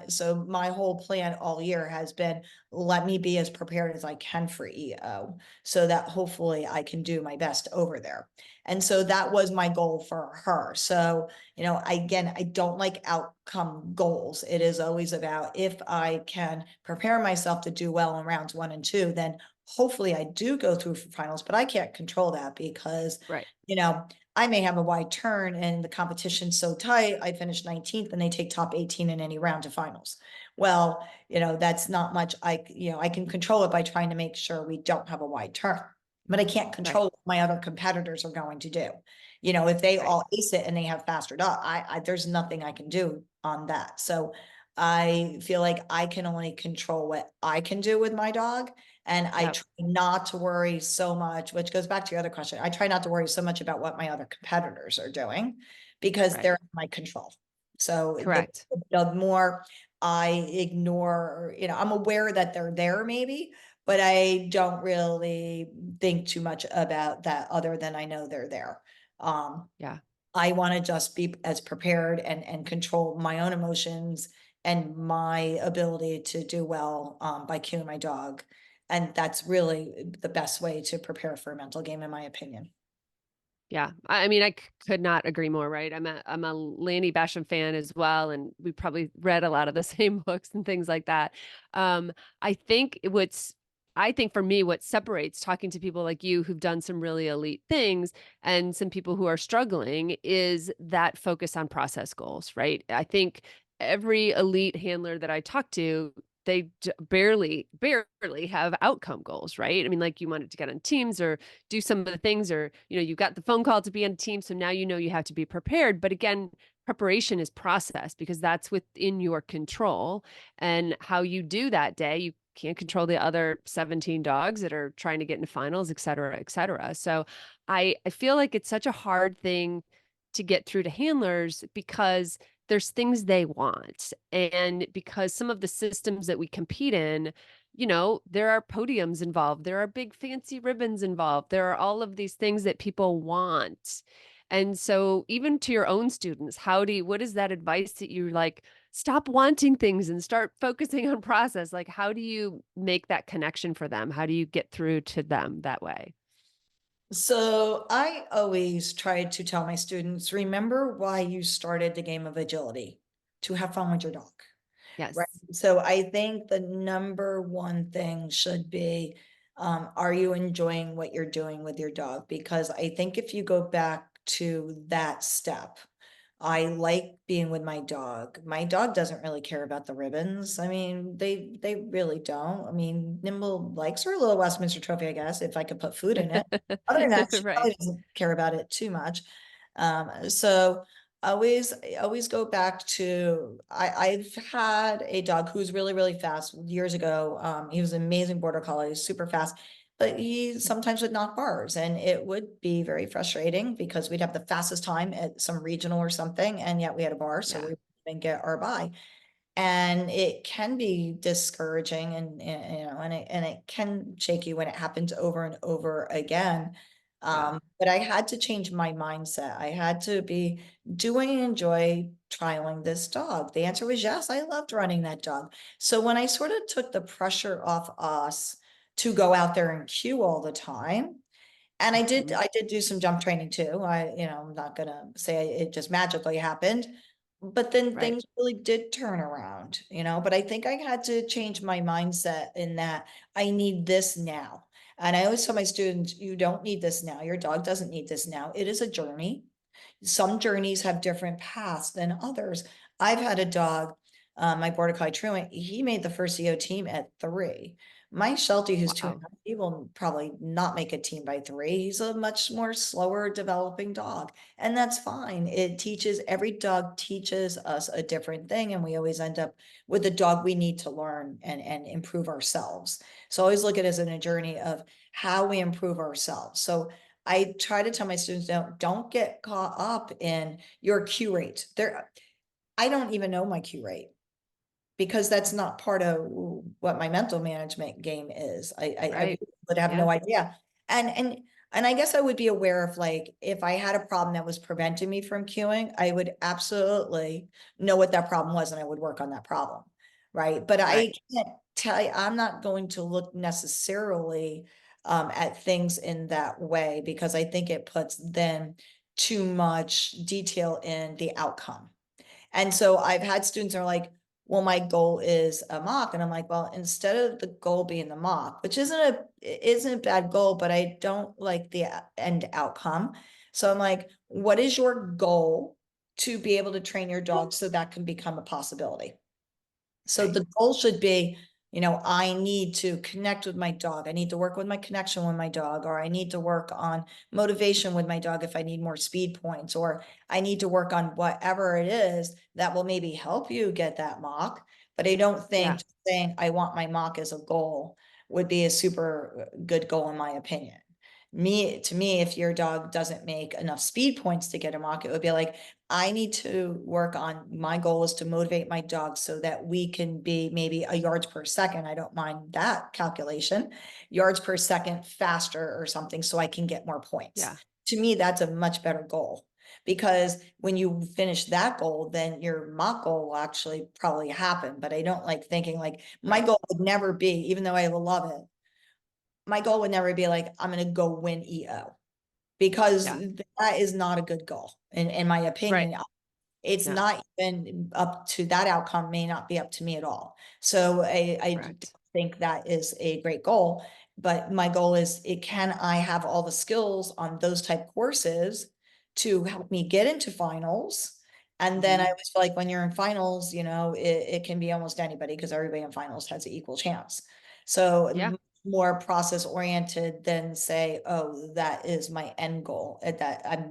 [SPEAKER 2] so my whole plan all year has been, let me be as prepared as I can for EO so that hopefully I can do my best over there. And so that was my goal for her. So, again, I don't like outcome goals. It is always about, if I can prepare myself to do well in rounds 1 and 2, then hopefully I do go through for finals, but I can't control that because,
[SPEAKER 1] Right.
[SPEAKER 2] you know, I may have a wide turn and the competition's so tight, I finish 19th and they take top 18 in any round to finals. Well, that's not much. I can control it by trying to make sure we don't have a wide turn, but I can't
[SPEAKER 1] Right.
[SPEAKER 2] control what my other competitors are going to do. If they
[SPEAKER 1] Right.
[SPEAKER 2] all ace it and they have faster dog, there's nothing I can do on that. So I feel like I can only control what I can do with my dog. And I
[SPEAKER 1] Yep.
[SPEAKER 2] try not to worry so much, which goes back to your other question. I try not to worry so much about what my other competitors are doing because
[SPEAKER 1] Right.
[SPEAKER 2] they're in my control. So
[SPEAKER 1] Correct.
[SPEAKER 2] the more I ignore, I'm aware that they're there maybe, but I don't really think too much about that other than I know they're there. Um,
[SPEAKER 1] Yeah.
[SPEAKER 2] I want to just be as prepared and control my own emotions and my ability to do well by cueing my dog. And that's really the best way to prepare for a mental game, in my opinion.
[SPEAKER 1] Yeah. I mean, could not agree more, right? I'm a Lanny Basham fan as well, and we probably read a lot of the same books and things like that. Um, I think I think for me, what separates talking to people like you who've done some really elite things and some people who are struggling is that focus on process goals, right? I think every elite handler that I talk to, barely have outcome goals, right? I mean, like you wanted to get on teams or do some of the things, or you got the phone call to be on team, so now you have to be prepared. But again, preparation is process because that's within your control, and how you do that day, you can't control the other 17 dogs that are trying to get into finals, et cetera, et cetera. So I feel like it's such a hard thing to get through to handlers because there's things they want. And because some of the systems that we compete in, there are podiums involved, there are big fancy ribbons involved, there are all of these things that people want. And so, even to your own students, what is that advice that you like? Stop wanting things and start focusing on process. Like, how do you make that connection for them? How do you get through to them that way?
[SPEAKER 2] So I always try to tell my students, remember why you started the game of agility, to have fun with your dog. Right.
[SPEAKER 1] Yes.
[SPEAKER 2] So I think the number one thing should be, are you enjoying what you're doing with your dog? Because I think if you go back to that step, I like being with my dog. My dog doesn't really care about the ribbons. I mean, they really don't. I mean, Nimble likes her little Westminster trophy, I guess, if I could put food in it. Other than that, she
[SPEAKER 1] Right.
[SPEAKER 2] probably doesn't care about it too much. So I always go back to, I've had a dog who's really, really fast years ago. He was an amazing border collie, super fast, but he sometimes would knock bars, and it would be very frustrating because we'd have the fastest time at some regional or something, and yet we had a bar, so
[SPEAKER 1] Yeah.
[SPEAKER 2] we didn't get our buy. And it can be discouraging, and it can shake you when it happens over and over again.
[SPEAKER 1] Yeah.
[SPEAKER 2] But I had to change my mindset. I had to be, do I enjoy trialing this dog? The answer was yes. I loved running that dog. So when I sort of took the pressure off us to go out there and cue all the time, and I did
[SPEAKER 1] Mhm.
[SPEAKER 2] I did do some jump training too. I'm not gonna say it just magically happened, but then
[SPEAKER 1] Right.
[SPEAKER 2] things really did turn around, but I think I had to change my mindset in that I need this now. And I always tell my students, you don't need this now. Your dog doesn't need this now. It is a journey. Some journeys have different paths than others. I've had a dog, my border collie truant, he made the first EO team at 3. My Sheltie, who's two and
[SPEAKER 1] Wow.
[SPEAKER 2] a half, he will probably not make a team by 3. He's a much more slower developing dog, and that's fine. Every dog teaches us a different thing, and we always end up with the dog we need to learn and improve ourselves. So I always look at it as in a journey of how we improve ourselves. So I try to tell my students, don't get caught up in your Q rate. I don't even know my Q rate because that's not part of what my mental management game is. I really
[SPEAKER 1] Right.
[SPEAKER 2] would have no
[SPEAKER 1] Yeah.
[SPEAKER 2] idea. And And I guess I would be aware of, like, if I had a problem that was preventing me from cueing, I would absolutely know what that problem was and I would work on that problem. Right. But
[SPEAKER 1] Right.
[SPEAKER 2] I can't tell you, I'm not going to look necessarily at things in that way, because I think it puts then too much detail in the outcome. And so I've had students that are like, well, my goal is a mock. And I'm like, well, instead of the goal being the mock, which isn't a bad goal, but I don't like the end outcome. So I'm like, what is your goal to be able to train your dog so that can become a possibility? So
[SPEAKER 1] Right.
[SPEAKER 2] the goal should be, I need to connect with my dog. I need to work with my connection with my dog, or I need to work on motivation with my dog if I need more speed points, or I need to work on whatever it is that will maybe help you get that mock. But I don't
[SPEAKER 1] Yeah.
[SPEAKER 2] think just saying I want my mock as a goal would be a super good goal, in my opinion. To me, if your dog doesn't make enough speed points to get a mock, it would be like, I need to work on, my goal is to motivate my dog so that we can be maybe a yards per second. I don't mind that calculation, yards per second faster or something, so I can get more points.
[SPEAKER 1] Yeah.
[SPEAKER 2] To me, that's a much better goal, because when you finish that goal, then your mock goal will actually probably happen. But I don't like thinking, like, my
[SPEAKER 1] Right.
[SPEAKER 2] goal would never be, even though I love it, my goal would never be like, I'm going to go win EO, because
[SPEAKER 1] Yeah.
[SPEAKER 2] that is not a good goal in my
[SPEAKER 1] Right.
[SPEAKER 2] opinion. It's
[SPEAKER 1] No.
[SPEAKER 2] not even up to, that outcome may not be up to me at all. So I
[SPEAKER 1] Correct.
[SPEAKER 2] think that is a great goal. But my goal is, can I have all the skills on those type courses to help me get into finals? And then I
[SPEAKER 1] Hmm.
[SPEAKER 2] always feel like when you're in finals, it can be almost anybody, because everybody in finals has an equal chance. So
[SPEAKER 1] Yeah.
[SPEAKER 2] more process oriented than say, oh, that is my end goal.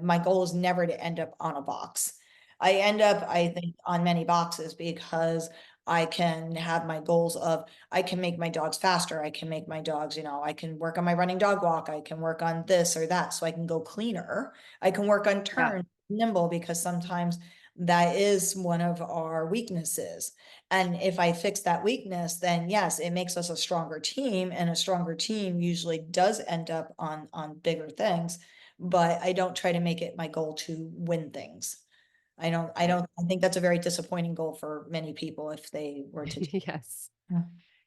[SPEAKER 2] My goal is never to end up on a box. I end up, I think, on many boxes, because I can have my goals of, I can make my dogs faster. I can make my dogs, I can work on my running dog walk. I can work on this or that, so I can go cleaner. I can work on
[SPEAKER 1] Yeah.
[SPEAKER 2] turn, nimble, because sometimes that is one of our weaknesses. And if I fix that weakness, then yes, it makes us a stronger team, and a stronger team usually does end up on bigger things. But I don't try to make it my goal to win things.
[SPEAKER 1] Right.
[SPEAKER 2] I think that's a very disappointing goal for many people if they were to.
[SPEAKER 1] Yes.
[SPEAKER 2] Yeah.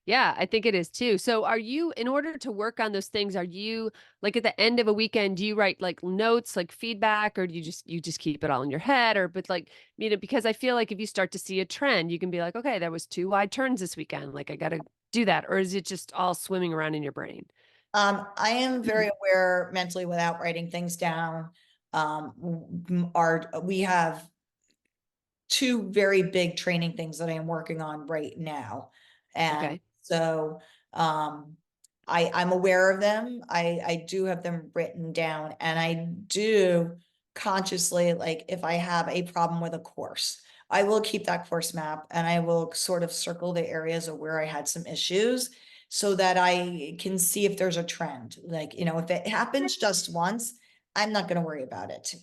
[SPEAKER 1] Yeah, I think it is too. So are you, in order to work on those things, are you like at the end of a weekend, do you write like notes, like feedback, or do you just keep it all in your head? Or but like, because I feel like if you start to see a trend, you can be like, okay, there was two wide turns this weekend. Like I gotta do that. Or is it just all swimming around in your brain?
[SPEAKER 2] I am very aware mentally without writing things down. We have two very big training things that I am working on right now. And
[SPEAKER 1] Okay.
[SPEAKER 2] so I'm aware of them. I do have them written down, and I do consciously, like, if I have a problem with a course, I will keep that course map and I will sort of circle the areas of where I had some issues, so that I can see if there's a trend. Like, if it happens just once, I'm not going to worry about it.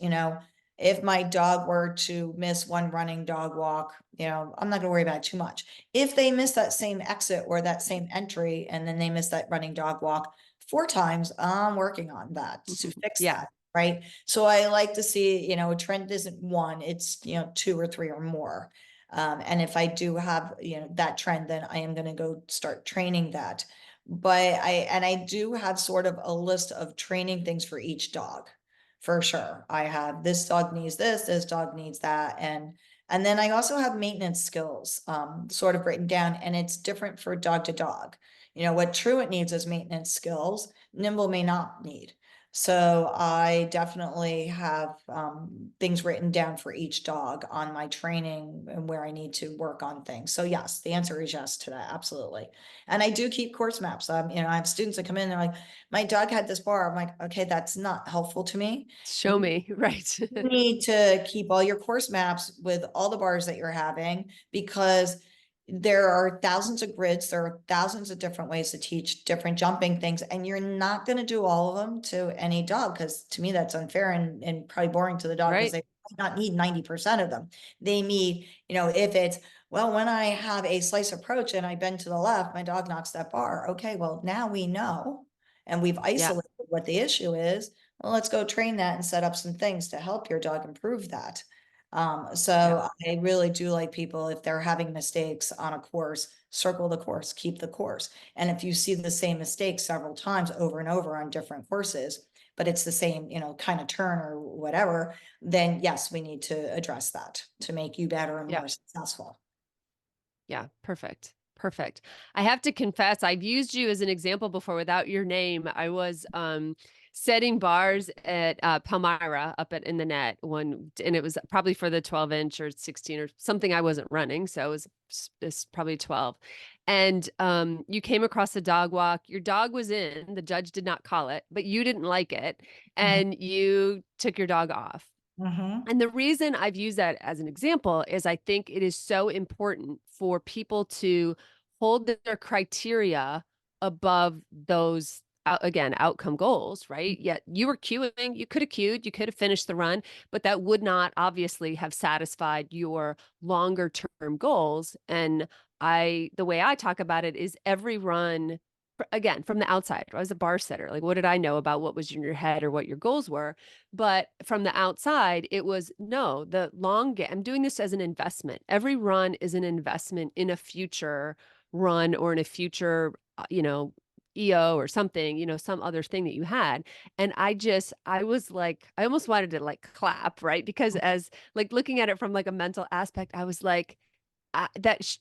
[SPEAKER 2] If my dog were to miss one running dog walk, I'm not gonna worry about it too much. If they miss that same exit or that same entry, and then they miss that running dog walk 4 times, I'm working on that to fix
[SPEAKER 1] Yeah.
[SPEAKER 2] that, right? So I like to see, a trend isn't one, it's, two or three or more. And if I do have, that trend, then I am gonna go start training that. But I do have sort of a list of training things for each dog, for sure. I have, this dog needs this dog needs that. And then I also have maintenance skills, sort of written down, and it's different for dog to dog. What Truant needs is maintenance skills, Nimble may not need. So I definitely have, things written down for each dog on my training and where I need to work on things. So yes, the answer is yes to that, absolutely. And I do keep course maps. I have students that come in, they're like, my dog had this bar. I'm like, okay, that's not helpful to me.
[SPEAKER 1] Show me. Right.
[SPEAKER 2] You need to keep all your course maps with all the bars that you're having, because there are thousands of grids, there are thousands of different ways to teach different jumping things, and you're not going to do all of them to any dog, because to me that's unfair and probably boring to the dog, because
[SPEAKER 1] Right.
[SPEAKER 2] they might not need 90% of them. They need, if it's, well, when I have a slice approach and I bend to the left, my dog knocks that bar. Okay, well, now we know, and we've
[SPEAKER 1] Yeah.
[SPEAKER 2] isolated what the issue is. Well, let's go train that and set up some things to help your dog improve that.
[SPEAKER 1] Yep.
[SPEAKER 2] So I really do like people, if they're having mistakes on a course, circle the course, keep the course. And if you see the same mistake several times over and over on different courses, but it's the same, kind of turn or whatever, then yes, we need to address that to make you better and
[SPEAKER 1] Yep.
[SPEAKER 2] more successful.
[SPEAKER 1] Yeah, perfect. Perfect. I have to confess, I've used you as an example before without your name. I was setting bars at Palmyra up in the net one, and it was probably for the 12-inch or 16 or something. I wasn't running, so it's probably 12. And you came across a dog walk. Your dog was in, the judge did not call it, but you didn't like it,
[SPEAKER 2] Mhm.
[SPEAKER 1] and you took your dog off.
[SPEAKER 2] Mhm.
[SPEAKER 1] And the reason I've used that as an example is I think it is so important for people to hold their criteria above those, again, outcome goals, right? Yet you were queuing, you could have queued, you could have finished the run, but that would not obviously have satisfied your longer term goals. And the way I talk about it is every run, again, from the outside, I was a bar sitter. Like, what did I know about what was in your head or what your goals were? But from the outside, it was no, the long game. I'm doing this as an investment. Every run is an investment in a future run or in a future, EO or something, some other thing that you had. And I was like, I almost wanted to like clap, right? Because as like looking at it from like a mental aspect, I was like,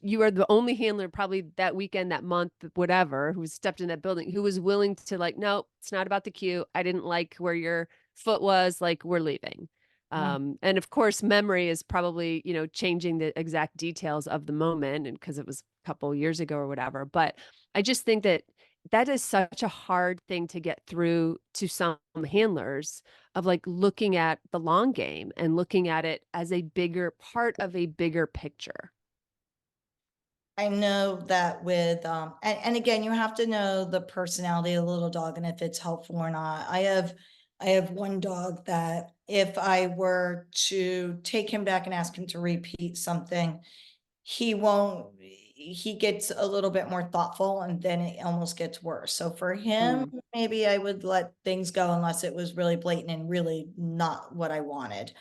[SPEAKER 1] you are the only handler probably that weekend, that month, whatever, who stepped in that building, who was willing to like, no, it's not about the queue. I didn't like where your foot was. Like, we're leaving.
[SPEAKER 2] Mhm.
[SPEAKER 1] And of course, memory is probably, changing the exact details of the moment, and because it was a couple years ago or whatever. But I just think that that is such a hard thing to get through to some handlers, of like looking at the long game and looking at it as a bigger part of a bigger picture.
[SPEAKER 2] I know that with, and again, you have to know the personality of the little dog and if it's helpful or not. I have one dog that if I were to take him back and ask him to repeat something, he gets a little bit more thoughtful and then it almost gets worse. So for him,
[SPEAKER 1] Mm,
[SPEAKER 2] maybe I would let things go unless it was really blatant and really not what I wanted.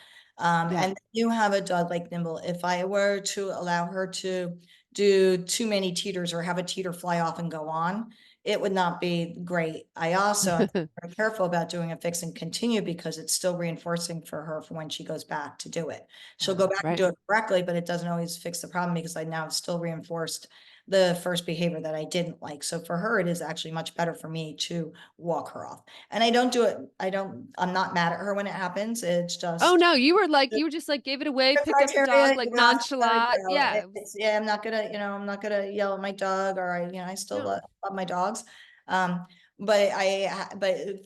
[SPEAKER 1] yeah.
[SPEAKER 2] And you have a dog like Nimble. If I were to allow her to do too many teeters or have a teeter fly off and go on, it would not be great. I also am very careful about doing a fix and continue because it's still reinforcing for her for when she goes back to do it. She'll go back and
[SPEAKER 1] Right.
[SPEAKER 2] do it correctly, but it doesn't always fix the problem because I now still reinforced the first behavior that I didn't like. So for her, it is actually much better for me to walk her off. And I don't do it. I'm not mad at her when it happens. It's
[SPEAKER 1] Oh
[SPEAKER 2] just
[SPEAKER 1] no, you were just like gave it away,
[SPEAKER 2] the
[SPEAKER 1] picked up the
[SPEAKER 2] criteria,
[SPEAKER 1] dog like
[SPEAKER 2] you know, let it
[SPEAKER 1] nonchalant.
[SPEAKER 2] go.
[SPEAKER 1] Yeah.
[SPEAKER 2] Yeah, I'm not gonna yell at my dog or I still
[SPEAKER 1] No.
[SPEAKER 2] love my dogs. Um, but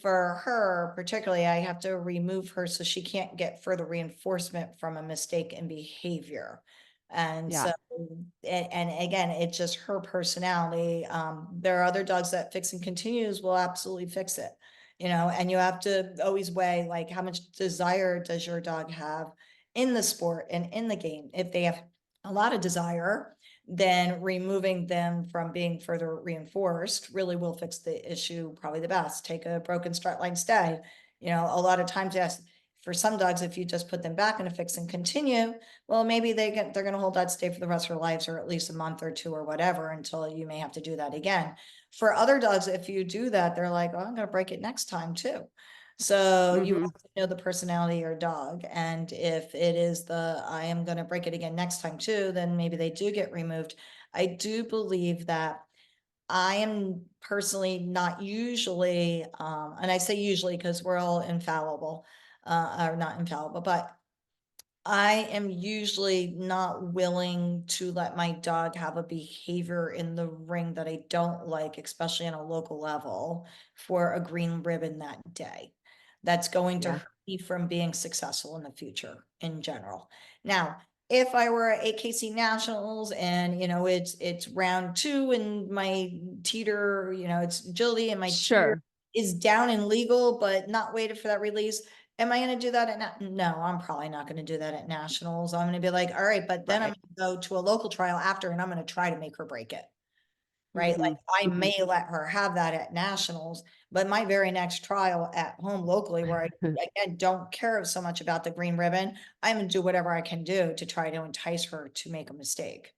[SPEAKER 2] for her particularly, I have to remove her so she can't get further reinforcement from a mistake in behavior. And
[SPEAKER 1] Yeah.
[SPEAKER 2] so, and again, it's just her personality. There are other dogs that fix and continues will absolutely fix it, and you have to always weigh like how much desire does your dog have in the sport and in the game. If they have a lot of desire, then removing them from being further reinforced really will fix the issue probably the best. Take a broken strut line stay. A lot of times, yes, for some dogs, if you just put them back in a fix and continue, well, maybe they're going to hold that stay for the rest of their lives or at least a month or two or whatever until you may have to do that again. For other dogs, if you do that, they're like, oh, I'm going to break it next time too. So you
[SPEAKER 1] Hmm.
[SPEAKER 2] have to know the personality of your dog. And if it is I am going to break it again next time too, then maybe they do get removed. I do believe that I am personally not usually, and I say usually because we're all infallible, or not infallible, but I am usually not willing to let my dog have a behavior in the ring that I don't like, especially on a local level, for a green ribbon that day. That's going to
[SPEAKER 1] Yeah.
[SPEAKER 2] hurt me from being successful in the future in general. Now, if I were at AKC Nationals and it's round two and my teeter, it's agility and my teeter
[SPEAKER 1] Sure.
[SPEAKER 2] is down and legal, but not waited for that release. Am I going to do that no, I'm probably not going to do that at nationals. I'm going to be like, all right, but then I'm
[SPEAKER 1] Right.
[SPEAKER 2] going to go to a local trial after and I'm going to try to make her break it. right? Like
[SPEAKER 1] Mhm.
[SPEAKER 2] I may let her have that at nationals, but my very next trial at home locally, where I again don't care so much about the green ribbon, I'm gonna do whatever I can do to try to entice her to make a mistake.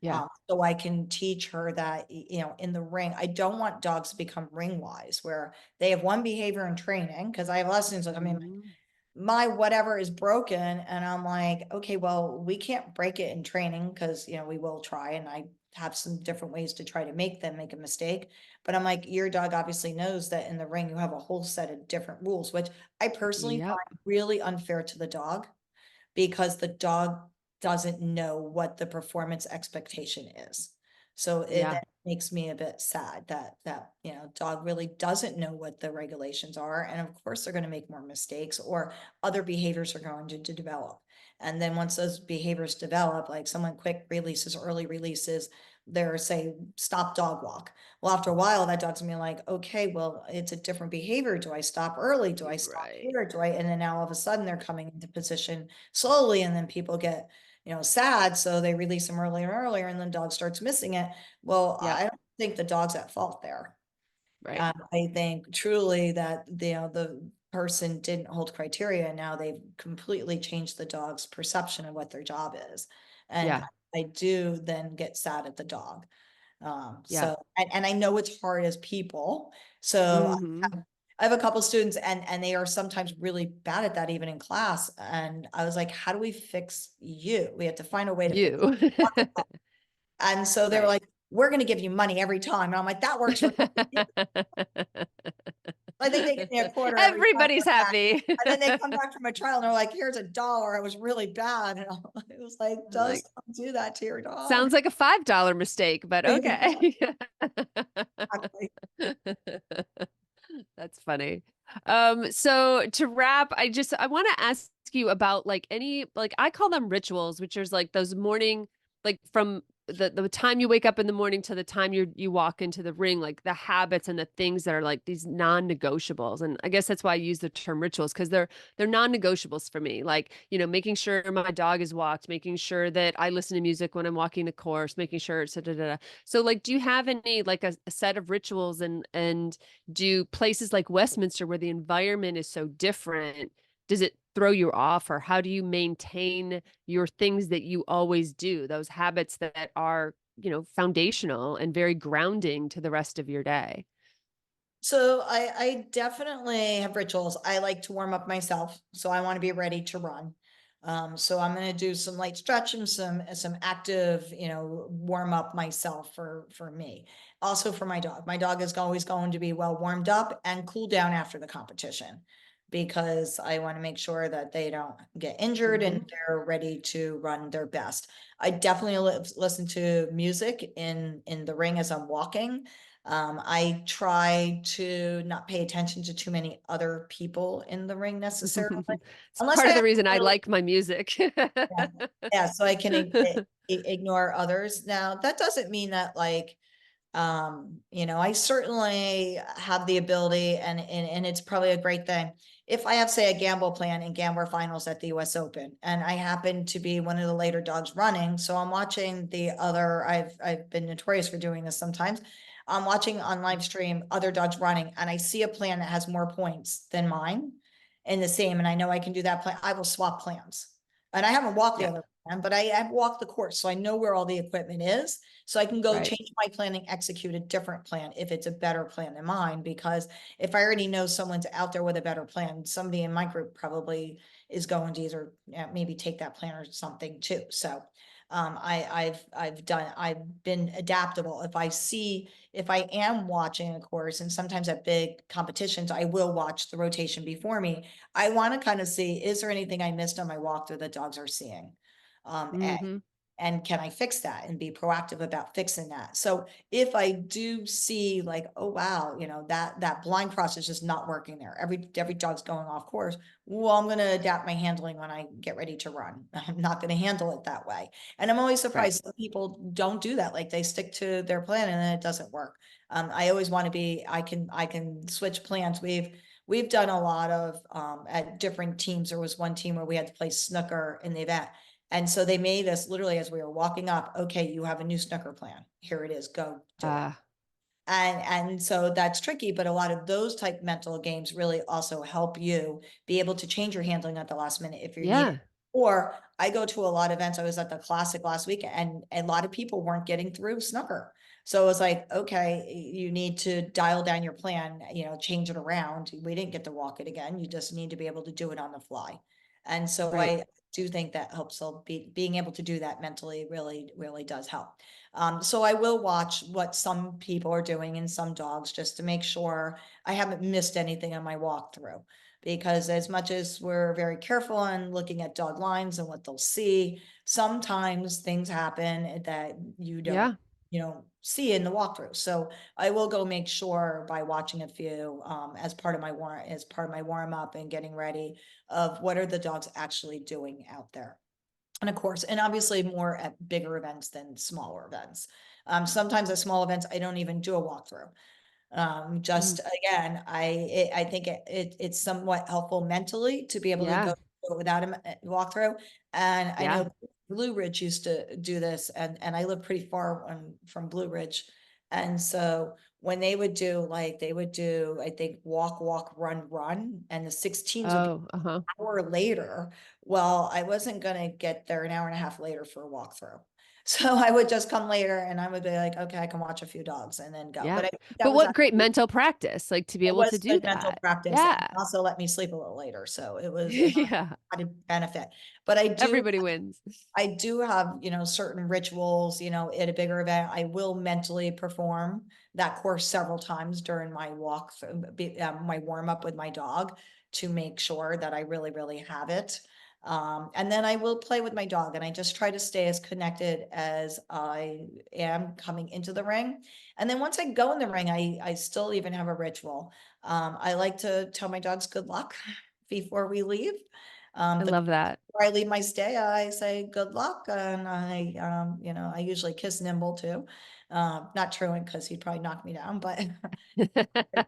[SPEAKER 1] Yeah.
[SPEAKER 2] So I can teach her that, you know, in the ring, I don't want dogs to become ring wise where they have one behavior in training. Cause I have lessons like, I mean,
[SPEAKER 1] Mhm.
[SPEAKER 2] my whatever is broken. And I'm like, okay, well, we can't break it in training because, you know, we will try. And I have some different ways to try to make them make a mistake. But I'm like, your dog obviously knows that in the ring, you have a whole set of different rules, which I personally
[SPEAKER 1] Yep.
[SPEAKER 2] find really unfair to the dog because the dog doesn't know what the performance expectation is. So
[SPEAKER 1] Yeah.
[SPEAKER 2] that makes me a bit sad that you know dog really doesn't know what the regulations are, and of course they're going to make more mistakes or other behaviors are going to develop. And then once those behaviors develop, like someone quick releases, early releases, they're say stop dog walk. Well, after a while, that dog's gonna be like, okay, well, it's a different behavior. Do I stop early? Do I stop
[SPEAKER 1] Right.
[SPEAKER 2] here? Do I? And then now all of a sudden they're coming into position slowly, and then people get, you know, sad, so they release them earlier and earlier, and then dog starts missing it. Well,
[SPEAKER 1] Yep.
[SPEAKER 2] I don't think the dog's at fault there.
[SPEAKER 1] Right.
[SPEAKER 2] I think truly that you know the person didn't hold criteria, and now they've completely changed the dog's perception of what their job is, and
[SPEAKER 1] Yeah.
[SPEAKER 2] I do then get sad at the dog.
[SPEAKER 1] Yeah.
[SPEAKER 2] So and I know it's hard as people. So
[SPEAKER 1] Mhm.
[SPEAKER 2] I have a couple students and they are sometimes really bad at that even in class. And I was like, how do we fix you? We have to find a way to fix
[SPEAKER 1] You.
[SPEAKER 2] it. And so they were
[SPEAKER 1] Right.
[SPEAKER 2] like, we're going to give you money every time. And I'm like, that works for me. I think they give me a quarter every time
[SPEAKER 1] Everybody's
[SPEAKER 2] for that.
[SPEAKER 1] happy.
[SPEAKER 2] And then they come back from a trial and they're like, here's $1. I was really bad. And I was like,
[SPEAKER 1] Like,
[SPEAKER 2] just don't do that to your dog.
[SPEAKER 1] sounds like a $5 mistake, but okay.
[SPEAKER 2] Exactly.
[SPEAKER 1] That's funny. So to wrap, I want to ask you about like any like I call them rituals, which is like those morning, like from the time you wake up in the morning to the time you walk into the ring, like the habits and the things that are like these non-negotiables. And I guess that's why I use the term rituals because they're non-negotiables for me. Like, you know, making sure my dog is walked, making sure that I listen to music when I'm walking the course, making sure it's da, da, da, da. So like do you have any like a set of rituals and do places like Westminster, where the environment is so different, does it throw you off, or how do you maintain your things that you always do, those habits that are, you know, foundational and very grounding to the rest of your day?
[SPEAKER 2] So I definitely have rituals. I like to warm up myself, so I want to be ready to run. So I'm going to do some light stretching, some active, you know, warm up myself for me. Also for my dog. My dog is always going to be well warmed up and cool down after the competition because I want to make sure that they don't get injured and
[SPEAKER 1] Hmm.
[SPEAKER 2] they're ready to run their best. I definitely listen to music in the ring as I'm walking. I try to not pay attention to too many other people in the ring necessarily,
[SPEAKER 1] It's
[SPEAKER 2] unless
[SPEAKER 1] part
[SPEAKER 2] I
[SPEAKER 1] of the
[SPEAKER 2] have to
[SPEAKER 1] reason I
[SPEAKER 2] really,
[SPEAKER 1] like my music.
[SPEAKER 2] yeah, yeah, so I can ignore others. Now, that doesn't mean that like you know, I certainly have the ability and it's probably a great thing. If I have, say, a gamble plan in Gambler finals at the US Open, and I happen to be one of the later dogs running, so I'm watching the other, I've been notorious for doing this sometimes. I'm watching on live stream other dogs running, and I see a plan that has more points than mine in the same, and I know I can do that plan. I will swap plans. And I haven't walked the
[SPEAKER 1] Yeah,
[SPEAKER 2] other plan, but I've walked the course, so I know where all the equipment is. So I can go
[SPEAKER 1] right.
[SPEAKER 2] change my plan and execute a different plan if it's a better plan than mine. Because if I already know someone's out there with a better plan, somebody in my group probably is going to either maybe take that plan or something too. So I've been adaptable. If I am watching a course, and sometimes at big competitions, I will watch the rotation before me. I want to kind of see, is there anything I missed on my walk that the dogs are seeing? A,
[SPEAKER 1] Hmm.
[SPEAKER 2] and can I fix that and be proactive about fixing that? So if I do see like, oh wow, you know, that blind cross is just not working there. Every dog's going off course. Well, I'm going to adapt my handling when I get ready to run. I'm not going to handle it that way. And I'm always
[SPEAKER 1] Right.
[SPEAKER 2] surprised that people don't do that. Like they stick to their plan and then it doesn't work. I always want to be, I can switch plans. We've done a lot of at different teams. There was one team where we had to play snooker in the event. And so they made us literally as we were walking up, okay, you have a new snooker plan. Here it is, go do it. And so that's tricky, but a lot of those type mental games really also help you be able to change your handling at the last minute if you need it.
[SPEAKER 1] Yeah.
[SPEAKER 2] Or I go to a lot of events. I was at the Classic last week, and a lot of people weren't getting through snooker. So it was like, okay, you need to dial down your plan, change it around. We didn't get to walk it again. You just need to be able to do it on the fly. And so
[SPEAKER 1] Right.
[SPEAKER 2] I do think that helps. So being able to do that mentally really, really does help. So I will watch what some people are doing in some dogs just to make sure I haven't missed anything on my walkthrough. Because as much as we're very careful on looking at dog lines and what they'll see, sometimes things happen that
[SPEAKER 1] Yeah.
[SPEAKER 2] you don't see in the walkthrough. So I will go make sure by watching a few as part of my warm up and getting ready of what are the dogs actually doing out there. And of course, and obviously more at bigger events than smaller events. Sometimes at small events, I don't even do a walkthrough.
[SPEAKER 1] Mm.
[SPEAKER 2] Just again, I think it's somewhat helpful mentally to be able to
[SPEAKER 1] Yeah.
[SPEAKER 2] go without a walkthrough. And I
[SPEAKER 1] Yeah.
[SPEAKER 2] know Blue Ridge used to do this, and I live pretty far from Blue Ridge. And so when they would do, like, they would do, I think, walk, walk, run, run, and the 16s would be
[SPEAKER 1] Oh, uh-huh.
[SPEAKER 2] an hour later. Well, I wasn't gonna get there an hour and a half later for a walkthrough. So I would just come later and I would be like, okay, I can watch a few dogs and then go.
[SPEAKER 1] Yeah.
[SPEAKER 2] But I think that
[SPEAKER 1] But
[SPEAKER 2] was
[SPEAKER 1] what great
[SPEAKER 2] actually,
[SPEAKER 1] mental practice, like to be
[SPEAKER 2] it
[SPEAKER 1] able to
[SPEAKER 2] was
[SPEAKER 1] do
[SPEAKER 2] good mental
[SPEAKER 1] that.
[SPEAKER 2] practice and
[SPEAKER 1] Yeah.
[SPEAKER 2] also let me sleep a little later. So it
[SPEAKER 1] Yeah.
[SPEAKER 2] had a benefit. But
[SPEAKER 1] Everybody wins.
[SPEAKER 2] I do have, certain rituals, at a bigger event. I will mentally perform that course several times during my walk, my warm up with my dog to make sure that I really, really have it. And then I will play with my dog and I just try to stay as connected as I am coming into the ring. And then once I go in the ring, I still even have a ritual. I like to tell my dogs good luck before we leave.
[SPEAKER 1] I
[SPEAKER 2] The
[SPEAKER 1] love that.
[SPEAKER 2] Before I leave my stay, I say good luck, and I usually kiss Nimble too. Not Truant because he'd probably knock me down, but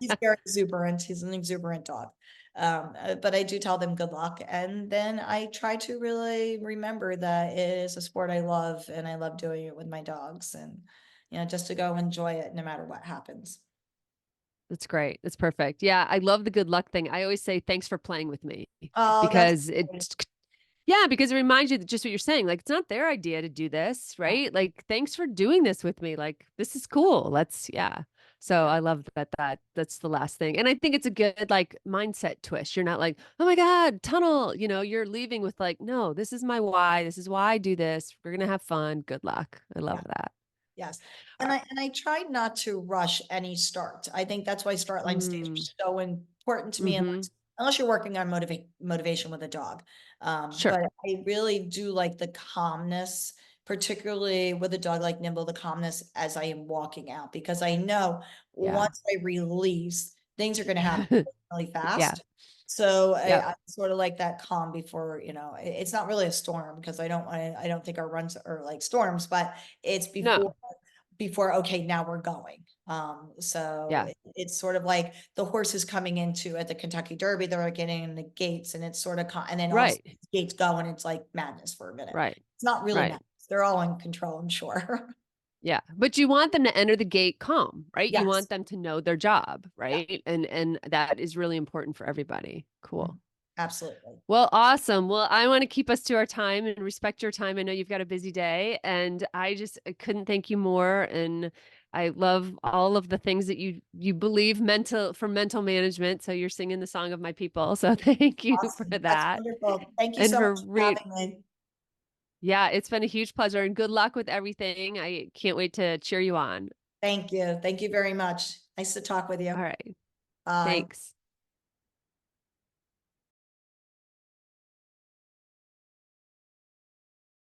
[SPEAKER 2] he's very exuberant. He's an exuberant dog. But I do tell them good luck, and then I try to really remember that it is a sport I love, and I love doing it with my dogs, and just to go enjoy it no matter what happens.
[SPEAKER 1] That's great. That's perfect. Yeah, I love the good luck thing. I always say thanks for playing with me
[SPEAKER 2] Oh, that's
[SPEAKER 1] because
[SPEAKER 2] great.
[SPEAKER 1] because it reminds you that just what you're saying. Like it's not their idea to do this,
[SPEAKER 2] Yeah,
[SPEAKER 1] right? Like thanks for doing this with me. Like this is cool. Let's yeah. So
[SPEAKER 2] yeah,
[SPEAKER 1] I love that's the last thing. And I think it's a good like mindset twist. You're not like, "Oh my God, tunnel." You're leaving with like, "No, this is my why. This is why I do this. We're gonna have fun. Good luck." I
[SPEAKER 2] yeah.
[SPEAKER 1] love that.
[SPEAKER 2] Yes.
[SPEAKER 1] All
[SPEAKER 2] And I try not to rush any start. I think that's why start
[SPEAKER 1] right.
[SPEAKER 2] line stays are so important to me
[SPEAKER 1] Mm-hmm.
[SPEAKER 2] unless you're working on motivation with a dog.
[SPEAKER 1] Sure.
[SPEAKER 2] But I really do like the calmness, particularly with a dog like Nimble, the calmness as I am walking out, because I know
[SPEAKER 1] Yeah.
[SPEAKER 2] once I release, things are going to happen really
[SPEAKER 1] Yeah.
[SPEAKER 2] fast. So
[SPEAKER 1] Yep.
[SPEAKER 2] I sort of like that calm before, it's not really a storm because I don't think our runs are like storms, but it's
[SPEAKER 1] No.
[SPEAKER 2] before, okay, now we're going. So
[SPEAKER 1] Yeah.
[SPEAKER 2] it's sort of like the horses coming into at the Kentucky Derby, they're getting in the gates and it's sort of, and then all
[SPEAKER 1] Right.
[SPEAKER 2] gates go and it's like madness for a minute.
[SPEAKER 1] Right.
[SPEAKER 2] It's not really
[SPEAKER 1] Right.
[SPEAKER 2] madness. They're all in control, I'm sure.
[SPEAKER 1] Yeah. But you want them to enter the gate calm, right? You want
[SPEAKER 2] Yes.
[SPEAKER 1] them to know their job,
[SPEAKER 2] Yeah.
[SPEAKER 1] right? And that is really important for everybody.
[SPEAKER 2] Mhm.
[SPEAKER 1] Cool.
[SPEAKER 2] Absolutely.
[SPEAKER 1] Well, awesome. Well, I want to keep us to our time and respect your time. I know you've got a busy day, and I couldn't thank you more. And I love all of the things that you believe mental management. So you're singing the song of my people. So thank you for
[SPEAKER 2] Awesome. That's
[SPEAKER 1] that.
[SPEAKER 2] wonderful. Thank you
[SPEAKER 1] And
[SPEAKER 2] so
[SPEAKER 1] for
[SPEAKER 2] much for
[SPEAKER 1] re
[SPEAKER 2] having me.
[SPEAKER 1] Yeah, it's been a huge pleasure and good luck with everything. I can't wait to cheer you on.
[SPEAKER 2] Thank you. Thank you very much. Nice to talk with you.
[SPEAKER 1] All right.
[SPEAKER 2] Bye.
[SPEAKER 1] Thanks.